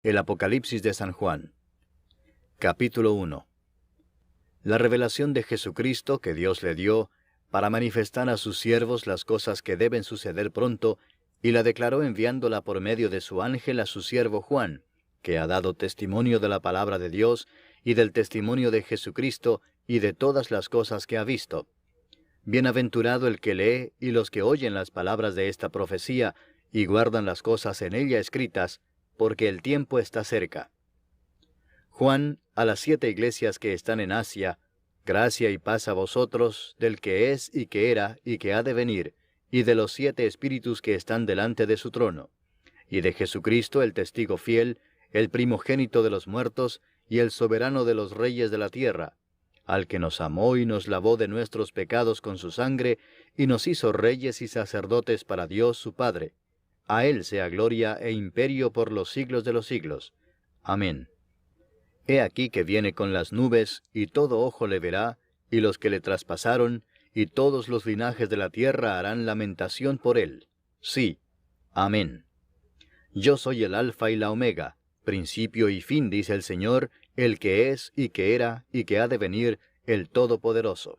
El Apocalipsis de San Juan. Capítulo 1. La revelación de Jesucristo que Dios le dio para manifestar a sus siervos las cosas que deben suceder pronto, y la declaró enviándola por medio de su ángel a su siervo Juan, que ha dado testimonio de la palabra de Dios y del testimonio de Jesucristo y de todas las cosas que ha visto. Bienaventurado el que lee y los que oyen las palabras de esta profecía y guardan las cosas en ella escritas, porque el tiempo está cerca. Juan, a las 7 iglesias que están en Asia, gracia y paz a vosotros, del que es y que era y que ha de venir, y de los 7 espíritus que están delante de su trono, y de Jesucristo el testigo fiel, el primogénito de los muertos, y el soberano de los reyes de la tierra, al que nos amó y nos lavó de nuestros pecados con su sangre, y nos hizo reyes y sacerdotes para Dios su Padre. A Él sea gloria e imperio por los siglos de los siglos. Amén. He aquí que viene con las nubes, y todo ojo le verá, y los que le traspasaron, y todos los linajes de la tierra harán lamentación por él. Sí. Amén. Yo soy el Alfa y la Omega, principio y fin, dice el Señor, el que es, y que era, y que ha de venir, el Todopoderoso.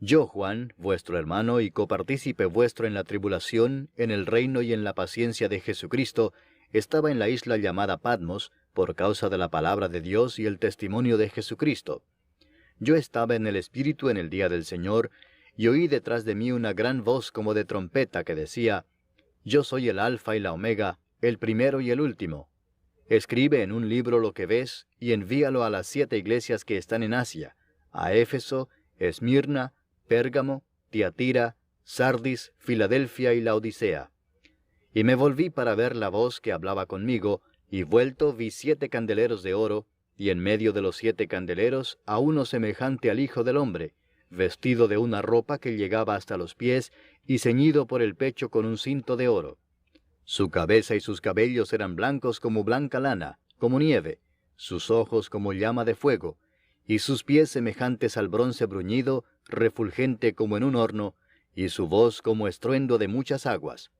Yo, Juan, vuestro hermano y copartícipe vuestro en la tribulación, en el reino y en la paciencia de Jesucristo, estaba en la isla llamada Patmos, por causa de la palabra de Dios y el testimonio de Jesucristo. Yo estaba en el Espíritu en el día del Señor, y oí detrás de mí una gran voz como de trompeta que decía: Yo soy el Alfa y la Omega, el primero y el último. Escribe en un libro lo que ves, y envíalo a las 7 iglesias que están en Asia, a Éfeso, Esmirna, Pérgamo, Tiatira, Sardis, Filadelfia y Laodicea. Y me volví para ver la voz que hablaba conmigo, y vuelto vi 7 candeleros de oro, y en medio de los 7 candeleros a uno semejante al Hijo del Hombre, vestido de una ropa que llegaba hasta los pies, y ceñido por el pecho con un cinto de oro. Su cabeza y sus cabellos eran blancos como blanca lana, como nieve, sus ojos como llama de fuego, y sus pies semejantes al bronce bruñido, refulgente como en un horno, y su voz como estruendo de muchas aguas.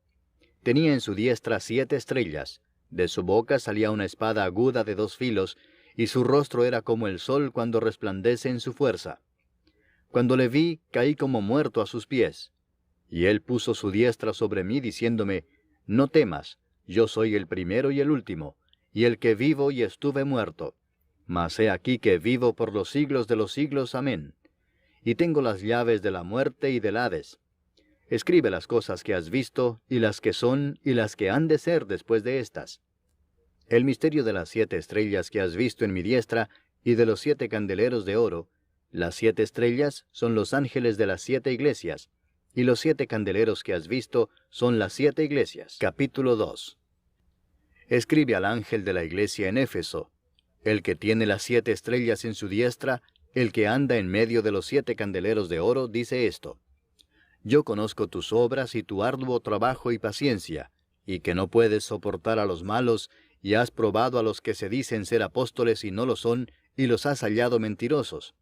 Tenía en su diestra 7 estrellas, de su boca salía una espada aguda de 2 filos, y su rostro era como el sol cuando resplandece en su fuerza. Cuando le vi, caí como muerto a sus pies. Y él puso su diestra sobre mí, diciéndome: No temas, yo soy el primero y el último, y el que vivo y estuve muerto. Mas he aquí que vivo por los siglos de los siglos. Amén. Y tengo las llaves de la muerte y del Hades. Escribe las cosas que has visto, y las que son, y las que han de ser después de estas. El misterio de las 7 estrellas que has visto en mi diestra, y de los 7 candeleros de oro. Las 7 estrellas son los ángeles de las 7 iglesias, y los 7 candeleros que has visto son las 7 iglesias. Capítulo 2. Escribe al ángel de la iglesia en Éfeso: El que tiene las 7 estrellas en su diestra, el que anda en medio de los 7 candeleros de oro, dice esto: Yo conozco tus obras y tu arduo trabajo y paciencia, y que no puedes soportar a los malos, y has probado a los que se dicen ser apóstoles y no lo son, y los has hallado mentirosos.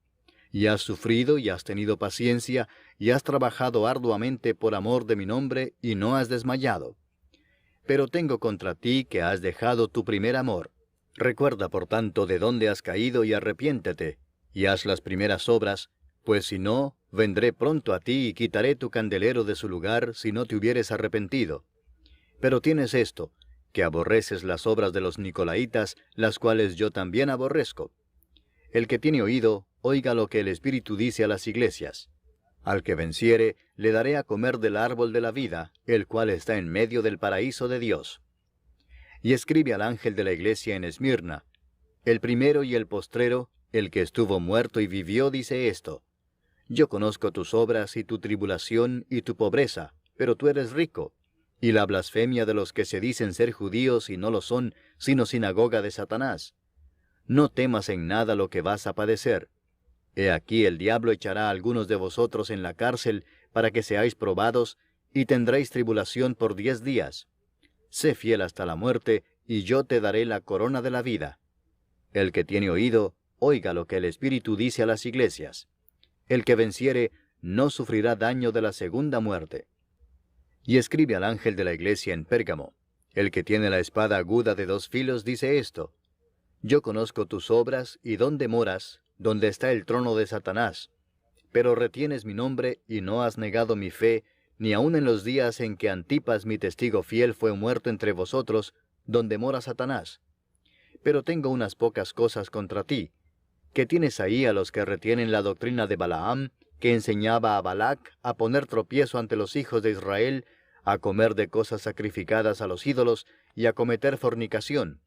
Y has sufrido y has tenido paciencia, y has trabajado arduamente por amor de mi nombre, y no has desmayado. Pero tengo contra ti que has dejado tu primer amor. Recuerda, por tanto, de dónde has caído y arrepiéntete, y haz las primeras obras, pues si no, vendré pronto a ti y quitaré tu candelero de su lugar si no te hubieres arrepentido. Pero tienes esto, que aborreces las obras de los nicolaítas, las cuales yo también aborrezco. El que tiene oído, oiga lo que el Espíritu dice a las iglesias. Al que venciere, le daré a comer del árbol de la vida, el cual está en medio del paraíso de Dios. Y escribe al ángel de la iglesia en Esmirna: El primero y el postrero, el que estuvo muerto y vivió, dice esto: Yo conozco tus obras y tu tribulación y tu pobreza, pero tú eres rico, y la blasfemia de los que se dicen ser judíos y no lo son, sino sinagoga de Satanás. No temas en nada lo que vas a padecer. He aquí el diablo echará a algunos de vosotros en la cárcel para que seáis probados, y tendréis tribulación por 10 días. Sé fiel hasta la muerte, y yo te daré la corona de la vida. El que tiene oído, oiga lo que el Espíritu dice a las iglesias. El que venciere, no sufrirá daño de la segunda muerte. Y escribe al ángel de la iglesia en Pérgamo: El que tiene la espada aguda de 2 filos dice esto: Yo conozco tus obras y dónde moras, donde está el trono de Satanás. Pero retienes mi nombre y no has negado mi fe, ni aun en los días en que Antipas mi testigo fiel fue muerto entre vosotros, donde mora Satanás. Pero tengo unas pocas cosas contra ti, que tienes ahí a los que retienen la doctrina de Balaam, que enseñaba a Balac a poner tropiezo ante los hijos de Israel, a comer de cosas sacrificadas a los ídolos y a cometer fornicación.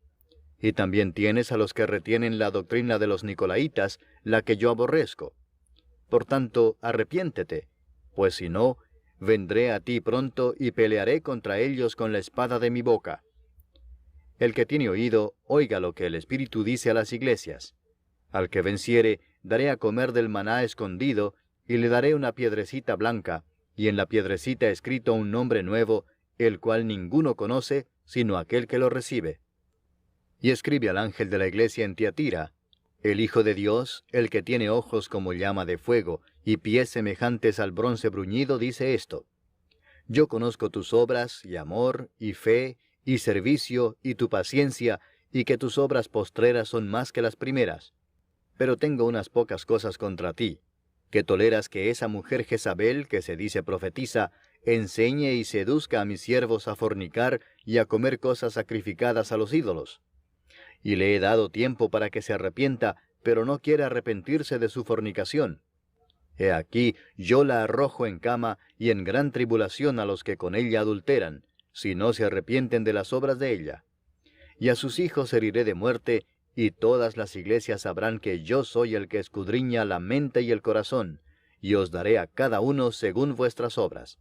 Y también tienes a los que retienen la doctrina de los Nicolaitas, la que yo aborrezco. Por tanto, arrepiéntete, pues si no, vendré a ti pronto y pelearé contra ellos con la espada de mi boca. El que tiene oído, oiga lo que el Espíritu dice a las iglesias. Al que venciere, daré a comer del maná escondido, y le daré una piedrecita blanca, y en la piedrecita escrito un nombre nuevo, el cual ninguno conoce, sino aquel que lo recibe. Y escribe al ángel de la iglesia en Tiatira: El Hijo de Dios, el que tiene ojos como llama de fuego, y pies semejantes al bronce bruñido, dice esto: Yo conozco tus obras, y amor, y fe, y servicio, y tu paciencia, y que tus obras postreras son más que las primeras. Pero tengo unas pocas cosas contra ti, que toleras que esa mujer Jezabel, que se dice profetiza, enseñe y seduzca a mis siervos a fornicar y a comer cosas sacrificadas a los ídolos. Y le he dado tiempo para que se arrepienta, pero no quiere arrepentirse de su fornicación. He aquí, yo la arrojo en cama y en gran tribulación a los que con ella adulteran, si no se arrepienten de las obras de ella. Y a sus hijos heriré de muerte, y todas las iglesias sabrán que yo soy el que escudriña la mente y el corazón, y os daré a cada uno según vuestras obras.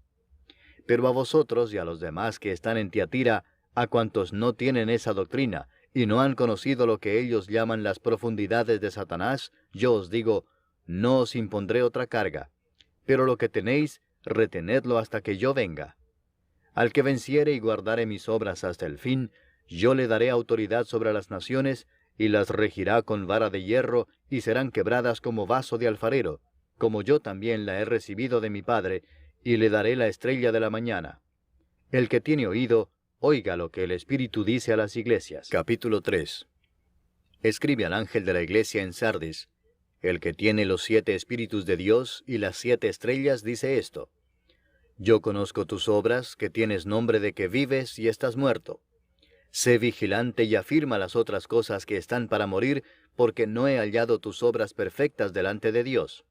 Pero a vosotros y a los demás que están en Tiatira, a cuantos no tienen esa doctrina, y no han conocido lo que ellos llaman las profundidades de Satanás, yo os digo, no os impondré otra carga, pero lo que tenéis, retenedlo hasta que yo venga. Al que venciere y guardare mis obras hasta el fin, yo le daré autoridad sobre las naciones, y las regirá con vara de hierro, y serán quebradas como vaso de alfarero, como yo también la he recibido de mi Padre, y le daré la estrella de la mañana. El que tiene oído, oiga lo que el Espíritu dice a las iglesias. Capítulo 3. Escribe al ángel de la iglesia en Sardis: El que tiene los 7 Espíritus de Dios y las 7 estrellas dice esto: Yo conozco tus obras, que tienes nombre de que vives y estás muerto. Sé vigilante y afirma las otras cosas que están para morir, porque no he hallado tus obras perfectas delante de Dios.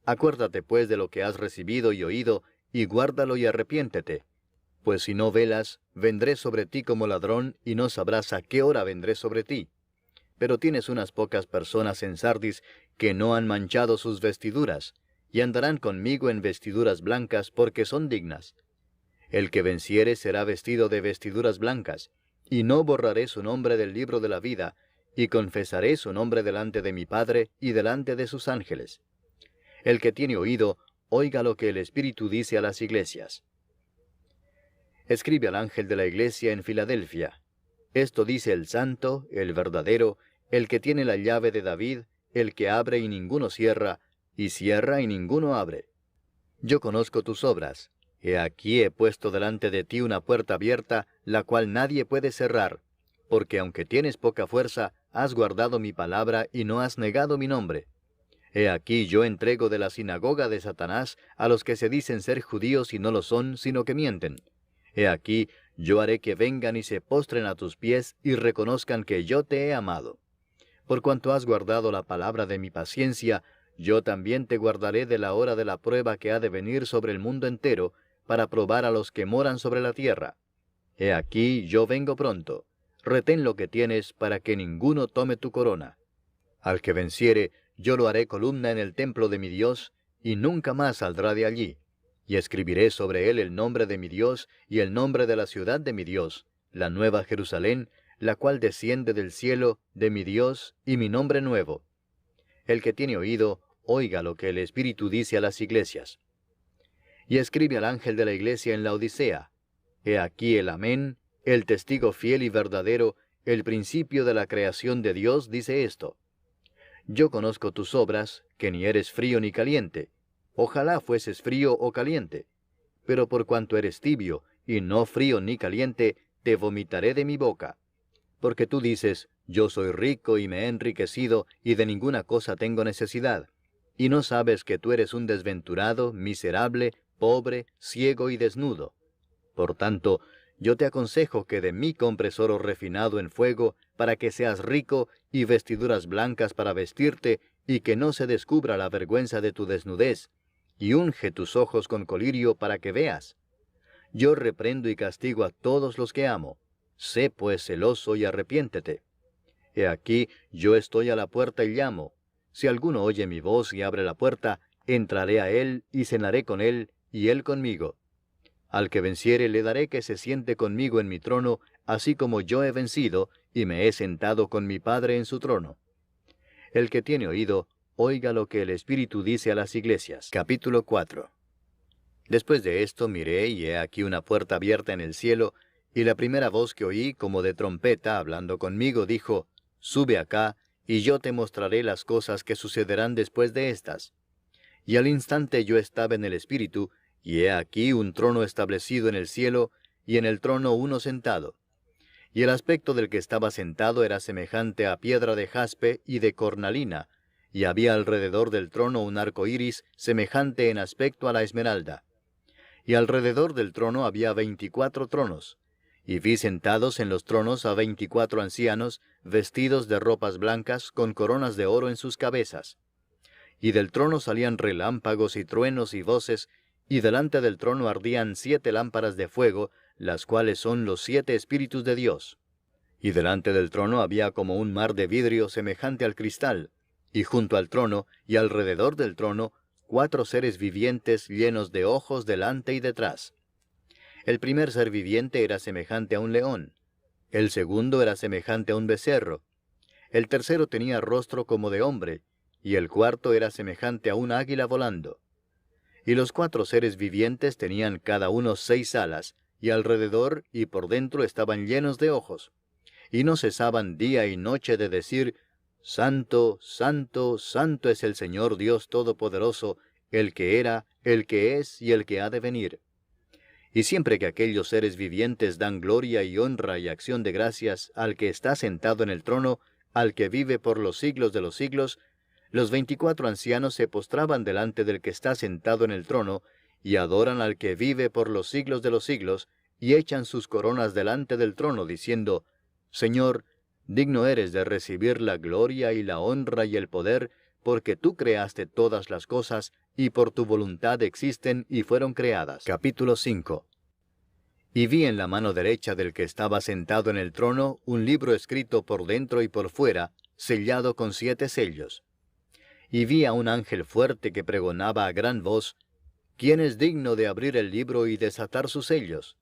Acuérdate pues de lo que has recibido y oído, y guárdalo y arrepiéntete. Pues si no velas, vendré sobre ti como ladrón, y no sabrás a qué hora vendré sobre ti. Pero tienes unas pocas personas en Sardis que no han manchado sus vestiduras, y andarán conmigo en vestiduras blancas, porque son dignas. El que venciere será vestido de vestiduras blancas, y no borraré su nombre del libro de la vida, y confesaré su nombre delante de mi Padre y delante de sus ángeles. El que tiene oído, oiga lo que el Espíritu dice a las iglesias. Escribe al ángel de la iglesia en Filadelfia: Esto dice el santo, el verdadero, el que tiene la llave de David, el que abre y ninguno cierra, y cierra y ninguno abre. Yo conozco tus obras. He aquí he puesto delante de ti una puerta abierta, la cual nadie puede cerrar, porque aunque tienes poca fuerza, has guardado mi palabra y no has negado mi nombre. He aquí yo entrego de la sinagoga de Satanás a los que se dicen ser judíos y no lo son, sino que mienten. He aquí yo haré que vengan y se postren a tus pies y reconozcan que yo te he amado. Por cuanto has guardado la palabra de mi paciencia, yo también te guardaré de la hora de la prueba que ha de venir sobre el mundo entero, para probar a los que moran sobre la tierra. He aquí yo vengo pronto. Retén lo que tienes, para que ninguno tome tu corona. Al que venciere, yo lo haré columna en el templo de mi Dios, y nunca más saldrá de allí. Y escribiré sobre él el nombre de mi Dios, y el nombre de la ciudad de mi Dios, la nueva Jerusalén, la cual desciende del cielo, de mi Dios, y mi nombre nuevo. El que tiene oído, oiga lo que el Espíritu dice a las iglesias. Y escribe al ángel de la iglesia en la Odisea: He aquí el Amén, el testigo fiel y verdadero, el principio de la creación de Dios, dice esto: Yo conozco tus obras, que ni eres frío ni caliente. Ojalá fueses frío o caliente. Pero por cuanto eres tibio, y no frío ni caliente, te vomitaré de mi boca. Porque tú dices, yo soy rico y me he enriquecido, y de ninguna cosa tengo necesidad. Y no sabes que tú eres un desventurado, miserable, pobre, ciego y desnudo. Por tanto, yo te aconsejo que de mí compres oro refinado en fuego, para que seas rico, y vestiduras blancas para vestirte, y que no se descubra la vergüenza de tu desnudez, y unge tus ojos con colirio para que veas. Yo reprendo y castigo a todos los que amo. Sé pues celoso y arrepiéntete. He aquí, yo estoy a la puerta y llamo. Si alguno oye mi voz y abre la puerta, entraré a él y cenaré con él, y él conmigo. Al que venciere le daré que se siente conmigo en mi trono, así como yo he vencido, y me he sentado con mi Padre en su trono. El que tiene oído, oiga lo que el Espíritu dice a las iglesias. Capítulo 4. Después de esto miré, y he aquí una puerta abierta en el cielo, y la primera voz que oí, como de trompeta, hablando conmigo, dijo, Sube acá, y yo te mostraré las cosas que sucederán después de estas. Y al instante yo estaba en el Espíritu, y he aquí un trono establecido en el cielo, y en el trono uno sentado. Y el aspecto del que estaba sentado era semejante a piedra de jaspe y de cornalina, y había alrededor del trono un arco iris semejante en aspecto a la esmeralda. Y alrededor del trono había 24 tronos, y vi sentados en los tronos a 24 ancianos, vestidos de ropas blancas, con coronas de oro en sus cabezas. Y del trono salían relámpagos y truenos y voces, y delante del trono ardían 7 lámparas de fuego, las cuales son los 7 Espíritus de Dios. Y delante del trono había como un mar de vidrio semejante al cristal, y junto al trono, y alrededor del trono, 4 seres vivientes llenos de ojos delante y detrás. El primer ser viviente era semejante a un león, el segundo era semejante a un becerro, el tercero tenía rostro como de hombre, y el cuarto era semejante a un águila volando. Y los 4 seres vivientes tenían cada uno 6 alas, y alrededor y por dentro estaban llenos de ojos, y no cesaban día y noche de decir, Santo, Santo, Santo es el Señor Dios Todopoderoso, el que era, el que es y el que ha de venir. Y siempre que aquellos seres vivientes dan gloria y honra y acción de gracias al que está sentado en el trono, al que vive por los siglos de los siglos, los 24 ancianos se postraban delante del que está sentado en el trono, y adoran al que vive por los siglos de los siglos, y echan sus coronas delante del trono, diciendo, Señor, digno eres de recibir la gloria y la honra y el poder, porque tú creaste todas las cosas, y por tu voluntad existen y fueron creadas. Capítulo 5. Y vi en la mano derecha del que estaba sentado en el trono un libro escrito por dentro y por fuera, sellado con 7 sellos. Y vi a un ángel fuerte que pregonaba a gran voz, ¿Quién es digno de abrir el libro y desatar sus sellos?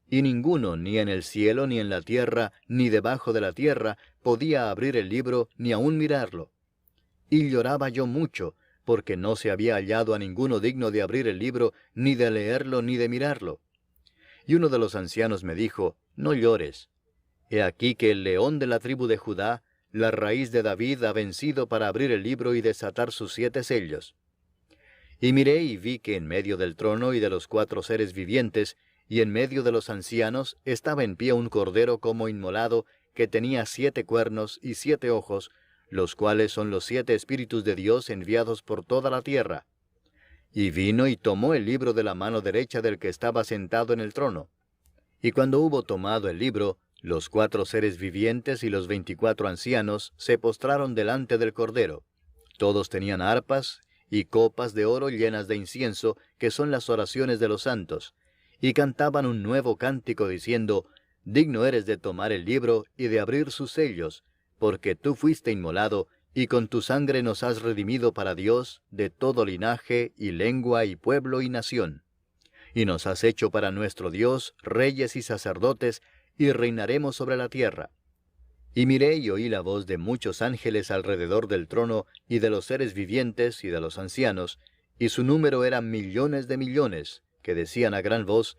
Y ninguno, ni en el cielo, ni en la tierra, ni debajo de la tierra, podía abrir el libro, ni aun mirarlo. Y lloraba yo mucho, porque no se había hallado a ninguno digno de abrir el libro, ni de leerlo, ni de mirarlo. Y uno de los ancianos me dijo, No llores. He aquí que el león de la tribu de Judá, la raíz de David, ha vencido para abrir el libro y desatar sus 7 sellos. Y miré y vi que en medio del trono y de los 4 seres vivientes, y en medio de los ancianos, estaba en pie un cordero como inmolado, que tenía 7 cuernos y 7 ojos, los cuales son los 7 Espíritus de Dios enviados por toda la tierra. Y vino y tomó el libro de la mano derecha del que estaba sentado en el trono. Y cuando hubo tomado el libro, los 4 seres vivientes y los 24 ancianos se postraron delante del cordero. Todos tenían arpas y copas de oro llenas de incienso, que son las oraciones de los santos, y cantaban un nuevo cántico diciendo, Digno eres de tomar el libro y de abrir sus sellos, porque tú fuiste inmolado, y con tu sangre nos has redimido para Dios de todo linaje y lengua y pueblo y nación. Y nos has hecho para nuestro Dios reyes y sacerdotes, y reinaremos sobre la tierra. Y miré y oí la voz de muchos ángeles alrededor del trono, y de los seres vivientes y de los ancianos, y su número era millones de millones, que decían a gran voz,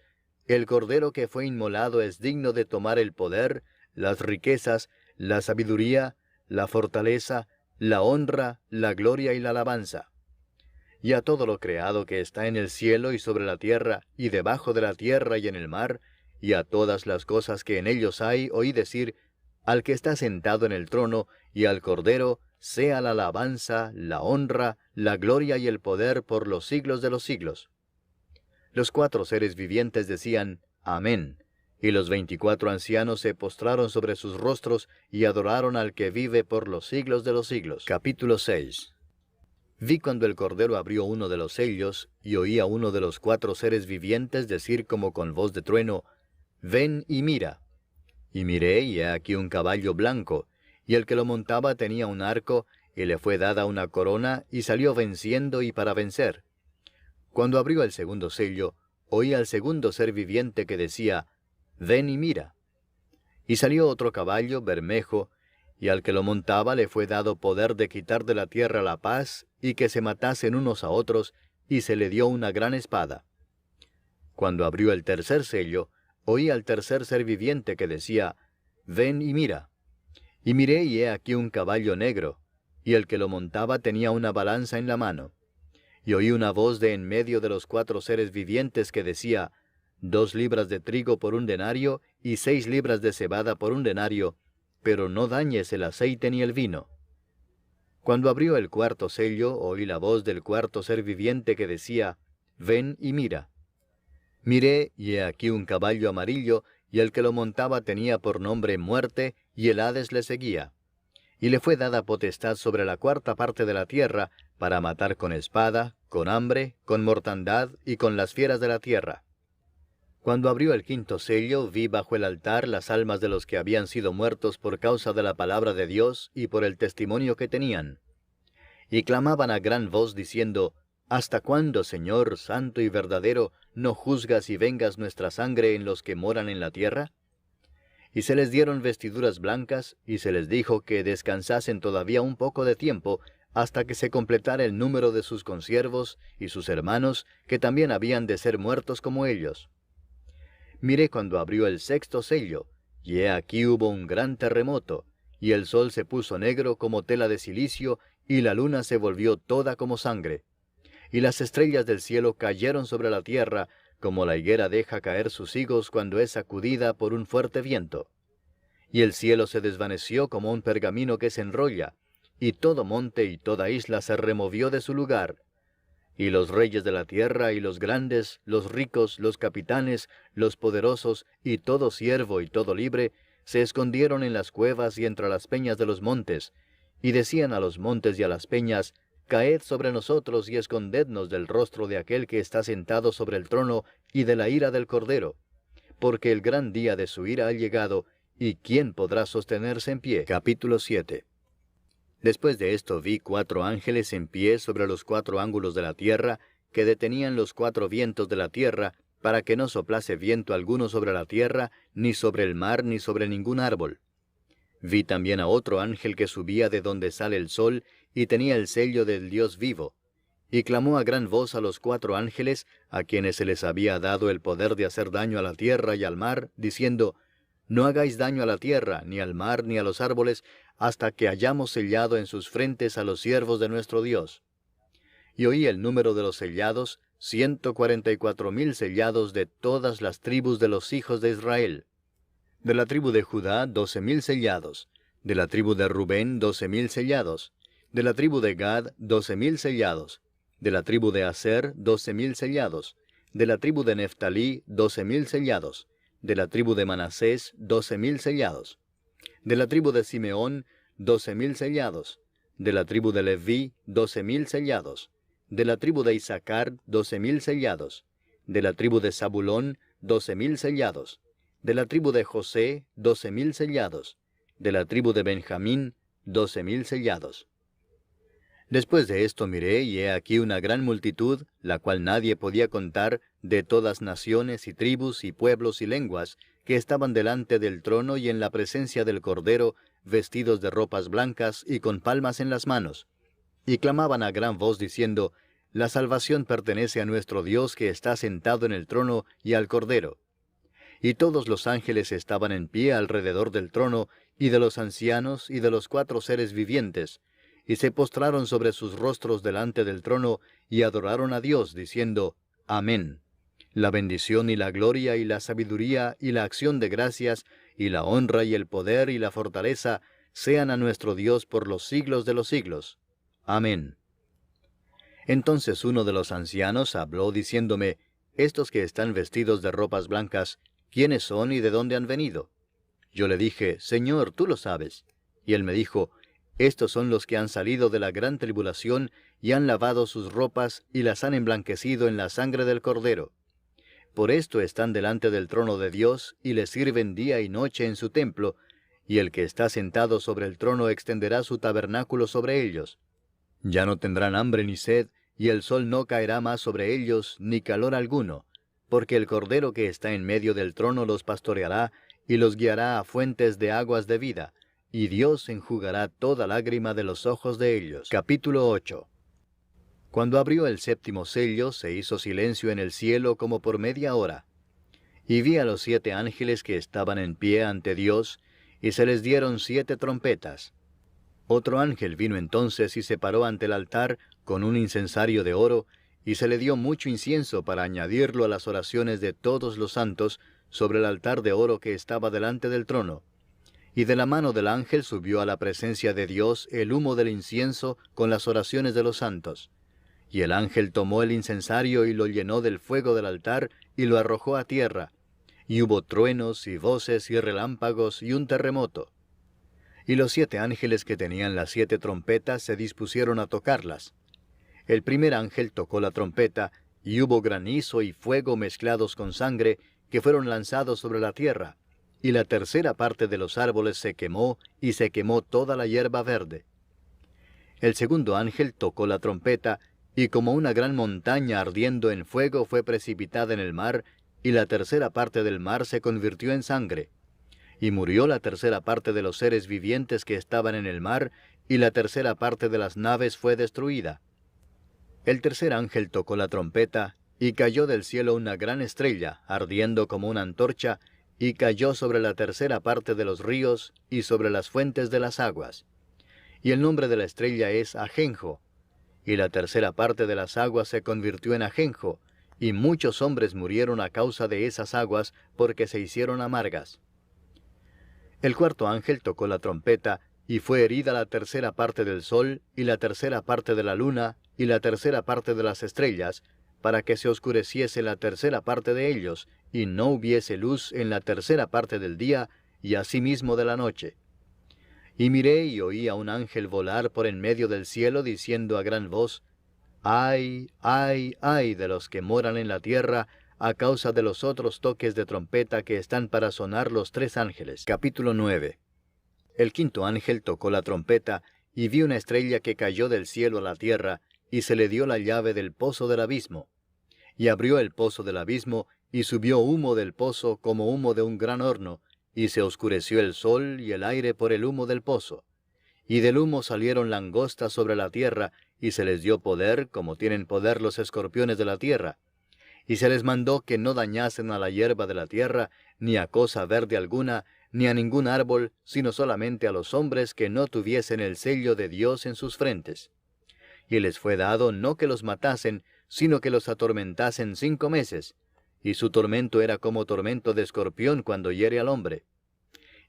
El Cordero que fue inmolado es digno de tomar el poder, las riquezas, la sabiduría, la fortaleza, la honra, la gloria y la alabanza. Y a todo lo creado que está en el cielo y sobre la tierra, y debajo de la tierra y en el mar, y a todas las cosas que en ellos hay, oí decir, al que está sentado en el trono, y al Cordero, sea la alabanza, la honra, la gloria y el poder por los siglos de los siglos. Los 4 seres vivientes decían, Amén. Y los 24 ancianos se postraron sobre sus rostros y adoraron al que vive por los siglos de los siglos. Capítulo 6. Vi cuando el Cordero abrió uno de los sellos, y oí a uno de los 4 seres vivientes decir como con voz de trueno, Ven y mira. Y miré, y he aquí un caballo blanco, y el que lo montaba tenía un arco, y le fue dada una corona, y salió venciendo y para vencer. Cuando abrió el segundo sello, oí al segundo ser viviente que decía, Ven y mira. Y salió otro caballo bermejo, y al que lo montaba le fue dado poder de quitar de la tierra la paz, y que se matasen unos a otros, y se le dio una gran espada. Cuando abrió el tercer sello, oí al tercer ser viviente que decía, Ven y mira. Y miré, y he aquí un caballo negro, y el que lo montaba tenía una balanza en la mano. Y oí una voz de en medio de los 4 seres vivientes que decía, 2 libras de trigo por 1 denario, y 6 libras de cebada por 1 denario, pero no dañes el aceite ni el vino. Cuando abrió el cuarto sello, oí la voz del 4 ser viviente que decía, Ven y mira. Miré, y he aquí un caballo amarillo, y el que lo montaba tenía por nombre Muerte, y el Hades le seguía. Y le fue dada potestad sobre la 4ª parte de la tierra, para matar con espada, con hambre, con mortandad y con las fieras de la tierra. Cuando abrió el 5º sello, vi bajo el altar las almas de los que habían sido muertos por causa de la palabra de Dios y por el testimonio que tenían. Y clamaban a gran voz diciendo, ¿Hasta cuándo, Señor, santo y verdadero, no juzgas y vengas nuestra sangre en los que moran en la tierra? Y se les dieron vestiduras blancas, y se les dijo que descansasen todavía un poco de tiempo, hasta que se completara el número de sus consiervos y sus hermanos, que también habían de ser muertos como ellos. Miré cuando abrió el 6º sello, y he aquí hubo un gran terremoto, y el sol se puso negro como tela de cilicio, y la luna se volvió toda como sangre. Y las estrellas del cielo cayeron sobre la tierra, como la higuera deja caer sus higos cuando es sacudida por un fuerte viento. Y el cielo se desvaneció como un pergamino que se enrolla, y todo monte y toda isla se removió de su lugar. Y los reyes de la tierra y los grandes, los ricos, los capitanes, los poderosos, y todo siervo y todo libre, se escondieron en las cuevas y entre las peñas de los montes, y decían a los montes y a las peñas, Caed sobre nosotros y escondednos del rostro de aquel que está sentado sobre el trono y de la ira del Cordero, porque el gran día de su ira ha llegado, y ¿quién podrá sostenerse en pie? Capítulo 7. Después de esto vi 4 ángeles en pie sobre los 4 ángulos de la tierra, que detenían los 4 vientos de la tierra, para que no soplase viento alguno sobre la tierra, ni sobre el mar, ni sobre ningún árbol. Vi también a otro ángel que subía de donde sale el sol, y tenía el sello del Dios vivo. Y clamó a gran voz a los 4 ángeles, a quienes se les había dado el poder de hacer daño a la tierra y al mar, diciendo, No hagáis daño a la tierra, ni al mar, ni a los árboles, hasta que hayamos sellado en sus frentes a los siervos de nuestro Dios. Y oí el número de los sellados, 144,000 sellados de todas las tribus de los hijos de Israel. De la tribu de Judá, 12,000 sellados. De la tribu de Rubén, 12,000 sellados. De la tribu de Gad, 12,000 sellados. De la tribu de Aser, 12,000 sellados. De la tribu de Neftalí, 12,000 sellados. De la tribu de Manasés, 12,000 sellados. De la tribu de Simeón, 12,000 sellados. De la tribu de Leví, 12,000 sellados. De la tribu de Isaacar, 12,000 sellados. De la tribu de Zabulón, 12,000 sellados. De la tribu de José, 12,000 sellados. De la tribu de Benjamín, 12,000 sellados. Después de esto miré, y he aquí una gran multitud, la cual nadie podía contar, de todas naciones y tribus y pueblos y lenguas, que estaban delante del trono y en la presencia del Cordero, vestidos de ropas blancas y con palmas en las manos. Y clamaban a gran voz diciendo, La salvación pertenece a nuestro Dios que está sentado en el trono y al Cordero. Y todos los ángeles estaban en pie alrededor del trono, y de los ancianos y de los 4 seres vivientes, y se postraron sobre sus rostros delante del trono, y adoraron a Dios, diciendo, Amén. La bendición y la gloria y la sabiduría y la acción de gracias y la honra y el poder y la fortaleza sean a nuestro Dios por los siglos de los siglos. Amén. Entonces uno de los ancianos habló diciéndome, estos que están vestidos de ropas blancas, ¿quiénes son y de dónde han venido? Yo le dije, Señor, tú lo sabes. Y él me dijo, estos son los que han salido de la gran tribulación y han lavado sus ropas y las han emblanquecido en la sangre del Cordero. Por esto están delante del trono de Dios y le sirven día y noche en su templo, y el que está sentado sobre el trono extenderá su tabernáculo sobre ellos. Ya no tendrán hambre ni sed, y el sol no caerá más sobre ellos, ni calor alguno, porque el Cordero que está en medio del trono los pastoreará, y los guiará a fuentes de aguas de vida, y Dios enjugará toda lágrima de los ojos de ellos. Capítulo 8. Cuando abrió el séptimo sello, se hizo silencio en el cielo como por media hora. Y vi a los 7 ángeles que estaban en pie ante Dios, y se les dieron 7 trompetas. Otro ángel vino entonces y se paró ante el altar con un incensario de oro, y se le dio mucho incienso para añadirlo a las oraciones de todos los santos sobre el altar de oro que estaba delante del trono. Y de la mano del ángel subió a la presencia de Dios el humo del incienso con las oraciones de los santos. Y el ángel tomó el incensario y lo llenó del fuego del altar y lo arrojó a tierra. Y hubo truenos y voces y relámpagos y un terremoto. Y los 7 ángeles que tenían las 7 trompetas se dispusieron a tocarlas. El primer ángel tocó la trompeta, y hubo granizo y fuego mezclados con sangre, que fueron lanzados sobre la tierra, y la tercera parte de los árboles se quemó, y se quemó toda la hierba verde. El segundo ángel tocó la trompeta, y como una gran montaña ardiendo en fuego fue precipitada en el mar, y la tercera parte del mar se convirtió en sangre. Y murió la tercera parte de los seres vivientes que estaban en el mar, y la tercera parte de las naves fue destruida. El tercer ángel tocó la trompeta, y cayó del cielo una gran estrella, ardiendo como una antorcha, y cayó sobre la tercera parte de los ríos, y sobre las fuentes de las aguas. Y el nombre de la estrella es Ajenjo. Y la tercera parte de las aguas se convirtió en ajenjo, y muchos hombres murieron a causa de esas aguas, porque se hicieron amargas. El cuarto ángel tocó la trompeta, y fue herida la tercera parte del sol, y la tercera parte de la luna, y la tercera parte de las estrellas, para que se oscureciese la tercera parte de ellos, y no hubiese luz en la tercera parte del día, y asimismo de la noche. Y miré y oí a un ángel volar por en medio del cielo, diciendo a gran voz, ¡Ay, ay, ay de los que moran en la tierra, a causa de los otros toques de trompeta que están para sonar los 3 ángeles! Capítulo 9. El quinto ángel tocó la trompeta, y vi una estrella que cayó del cielo a la tierra, y se le dio la llave del pozo del abismo. Y abrió el pozo del abismo, y subió humo del pozo como humo de un gran horno, y se oscureció el sol y el aire por el humo del pozo. Y del humo salieron langostas sobre la tierra, y se les dio poder, como tienen poder los escorpiones de la tierra. Y se les mandó que no dañasen a la hierba de la tierra, ni a cosa verde alguna, ni a ningún árbol, sino solamente a los hombres que no tuviesen el sello de Dios en sus frentes. Y les fue dado no que los matasen, sino que los atormentasen 5 meses, y su tormento era como tormento de escorpión cuando hiere al hombre.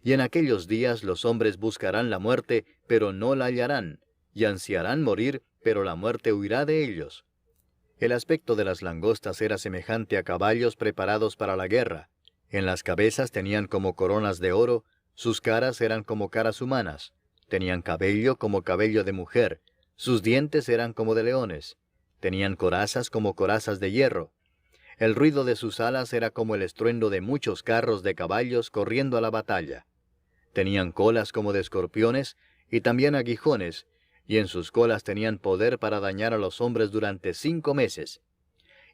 Y en aquellos días los hombres buscarán la muerte, pero no la hallarán, y ansiarán morir, pero la muerte huirá de ellos. El aspecto de las langostas era semejante a caballos preparados para la guerra. En las cabezas tenían como coronas de oro, sus caras eran como caras humanas, tenían cabello como cabello de mujer, sus dientes eran como de leones, tenían corazas como corazas de hierro. El ruido de sus alas era como el estruendo de muchos carros de caballos corriendo a la batalla. Tenían colas como de escorpiones, y también aguijones, y en sus colas tenían poder para dañar a los hombres durante 5 meses.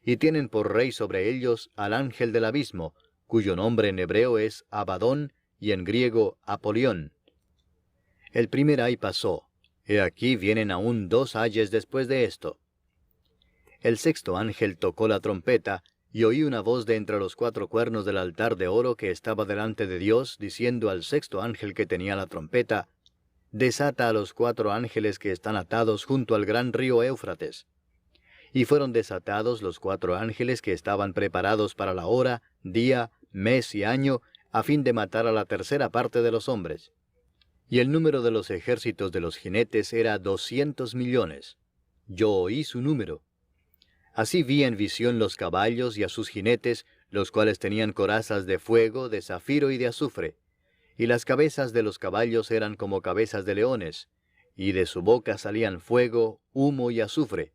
Y tienen por rey sobre ellos al ángel del abismo, cuyo nombre en hebreo es Abadón, y en griego Apolión. El primer ay pasó. He aquí vienen aún 2 ayes después de esto. El sexto ángel tocó la trompeta, y oí una voz de entre los 4 cuernos del altar de oro que estaba delante de Dios, diciendo al sexto ángel que tenía la trompeta, «Desata a los 4 ángeles que están atados junto al gran río Éufrates». Y fueron desatados los 4 ángeles que estaban preparados para la hora, día, mes y año, a fin de matar a la tercera parte de los hombres. Y el número de los ejércitos de los jinetes era 200 millones. Yo oí su número. Así vi en visión los caballos y a sus jinetes, los cuales tenían corazas de fuego, de zafiro y de azufre. Y las cabezas de los caballos eran como cabezas de leones, y de su boca salían fuego, humo y azufre.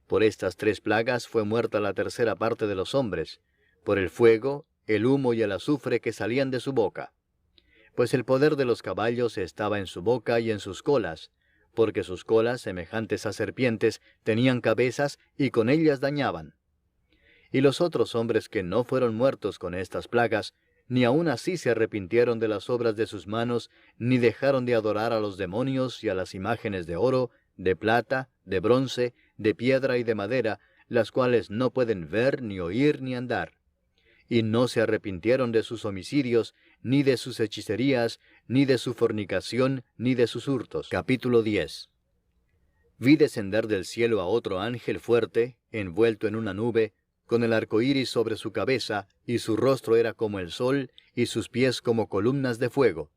Por estas 3 plagas fue muerta la tercera parte de los hombres, por el fuego, el humo y el azufre que salían de su boca. Pues el poder de los caballos estaba en su boca y en sus colas, porque sus colas, semejantes a serpientes, tenían cabezas y con ellas dañaban. Y los otros hombres que no fueron muertos con estas plagas, ni aun así se arrepintieron de las obras de sus manos, ni dejaron de adorar a los demonios y a las imágenes de oro, de plata, de bronce, de piedra y de madera, las cuales no pueden ver, ni oír, ni andar. Y no se arrepintieron de sus homicidios, ni de sus hechicerías, ni de su fornicación, ni de sus hurtos. Capítulo 10. Vi descender del cielo a otro ángel fuerte, envuelto en una nube, con el arco iris sobre su cabeza, y su rostro era como el sol, y sus pies como columnas de fuego.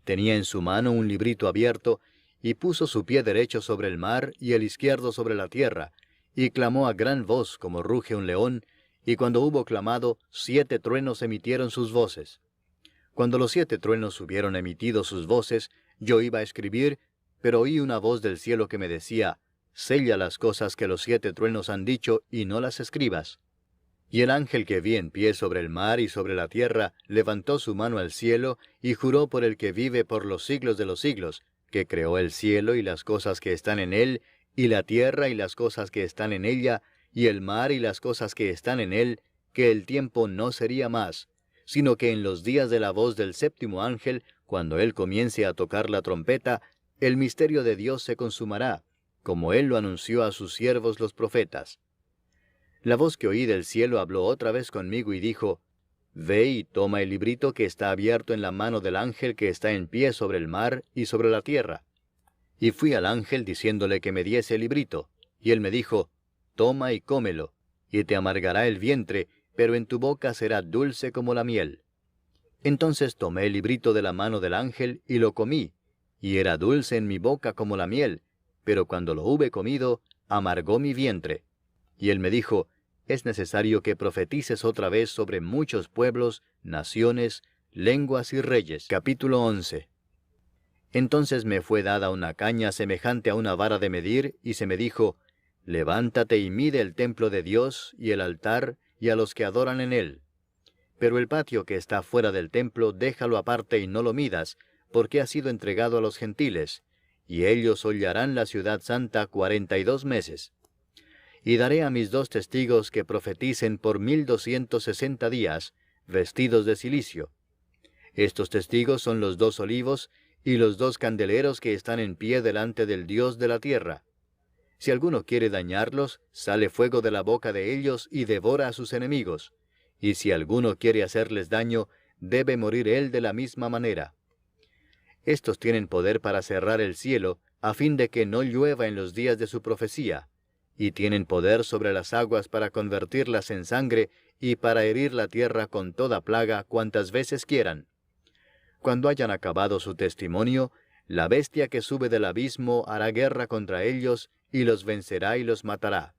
Tenía en su mano un librito abierto, y puso su pie derecho sobre el mar, y el izquierdo sobre la tierra, y clamó a gran voz como ruge un león, y cuando hubo clamado, 7 truenos emitieron sus voces. Cuando los 7 truenos hubieron emitido sus voces, yo iba a escribir, pero oí una voz del cielo que me decía, sella las cosas que los 7 truenos han dicho, y no las escribas. Y el ángel que vi en pie sobre el mar y sobre la tierra, levantó su mano al cielo, y juró por el que vive por los siglos de los siglos, que creó el cielo y las cosas que están en él, y la tierra y las cosas que están en ella, y el mar y las cosas que están en él, que el tiempo no sería más, sino que en los días de la voz del 7º ángel, cuando él comience a tocar la trompeta, el misterio de Dios se consumará, como él lo anunció a sus siervos los profetas. La voz que oí del cielo habló otra vez conmigo y dijo, Ve y toma el librito que está abierto en la mano del ángel que está en pie sobre el mar y sobre la tierra. Y fui al ángel diciéndole que me diese el librito, y él me dijo, Toma y cómelo, y te amargará el vientre, pero en tu boca será dulce como la miel. Entonces tomé el librito de la mano del ángel y lo comí, y era dulce en mi boca como la miel, pero cuando lo hube comido, amargó mi vientre. Y él me dijo, es necesario que profetices otra vez sobre muchos pueblos, naciones, lenguas y reyes. Capítulo 11. Entonces me fue dada una caña semejante a una vara de medir, y se me dijo, levántate y mide el templo de Dios, y el altar, y a los que adoran en él. Pero el patio que está fuera del templo, déjalo aparte y no lo midas, porque ha sido entregado a los gentiles, y ellos hollarán la ciudad santa 42 meses. Y daré a mis 2 testigos que profeticen por 1260 días, vestidos de cilicio. Estos testigos son los 2 olivos, y los 2 candeleros que están en pie delante del Dios de la tierra. Si alguno quiere dañarlos, sale fuego de la boca de ellos y devora a sus enemigos. Y si alguno quiere hacerles daño, debe morir él de la misma manera. Estos tienen poder para cerrar el cielo, a fin de que no llueva en los días de su profecía, y tienen poder sobre las aguas para convertirlas en sangre, y para herir la tierra con toda plaga cuantas veces quieran. Cuando hayan acabado su testimonio, la bestia que sube del abismo hará guerra contra ellos, y los vencerá y los matará.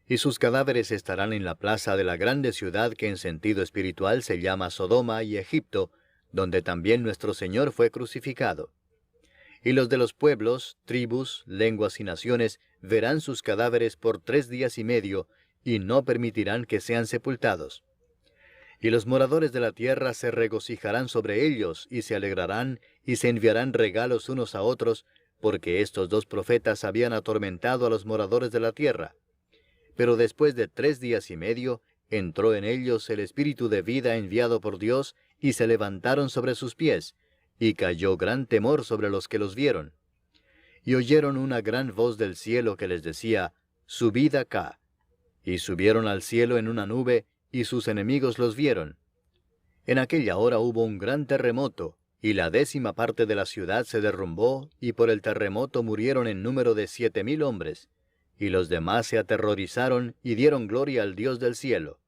Y sus cadáveres estarán en la plaza de la grande ciudad que en sentido espiritual se llama Sodoma y Egipto, donde también nuestro Señor fue crucificado. Y los de los pueblos, tribus, lenguas y naciones verán sus cadáveres por 3 días y medio, y no permitirán que sean sepultados. Y los moradores de la tierra se regocijarán sobre ellos, y se alegrarán, y se enviarán regalos unos a otros, porque estos 2 profetas habían atormentado a los moradores de la tierra. Pero después de 3 días y medio, entró en ellos el espíritu de vida enviado por Dios, y se levantaron sobre sus pies, y cayó gran temor sobre los que los vieron. Y oyeron una gran voz del cielo que les decía, Subid acá. Y subieron al cielo en una nube, y sus enemigos los vieron. En aquella hora hubo un gran terremoto, y la 10ª parte de la ciudad se derrumbó, y por el terremoto murieron en número de 7,000 hombres. y los demás se aterrorizaron y dieron gloria al Dios del cielo.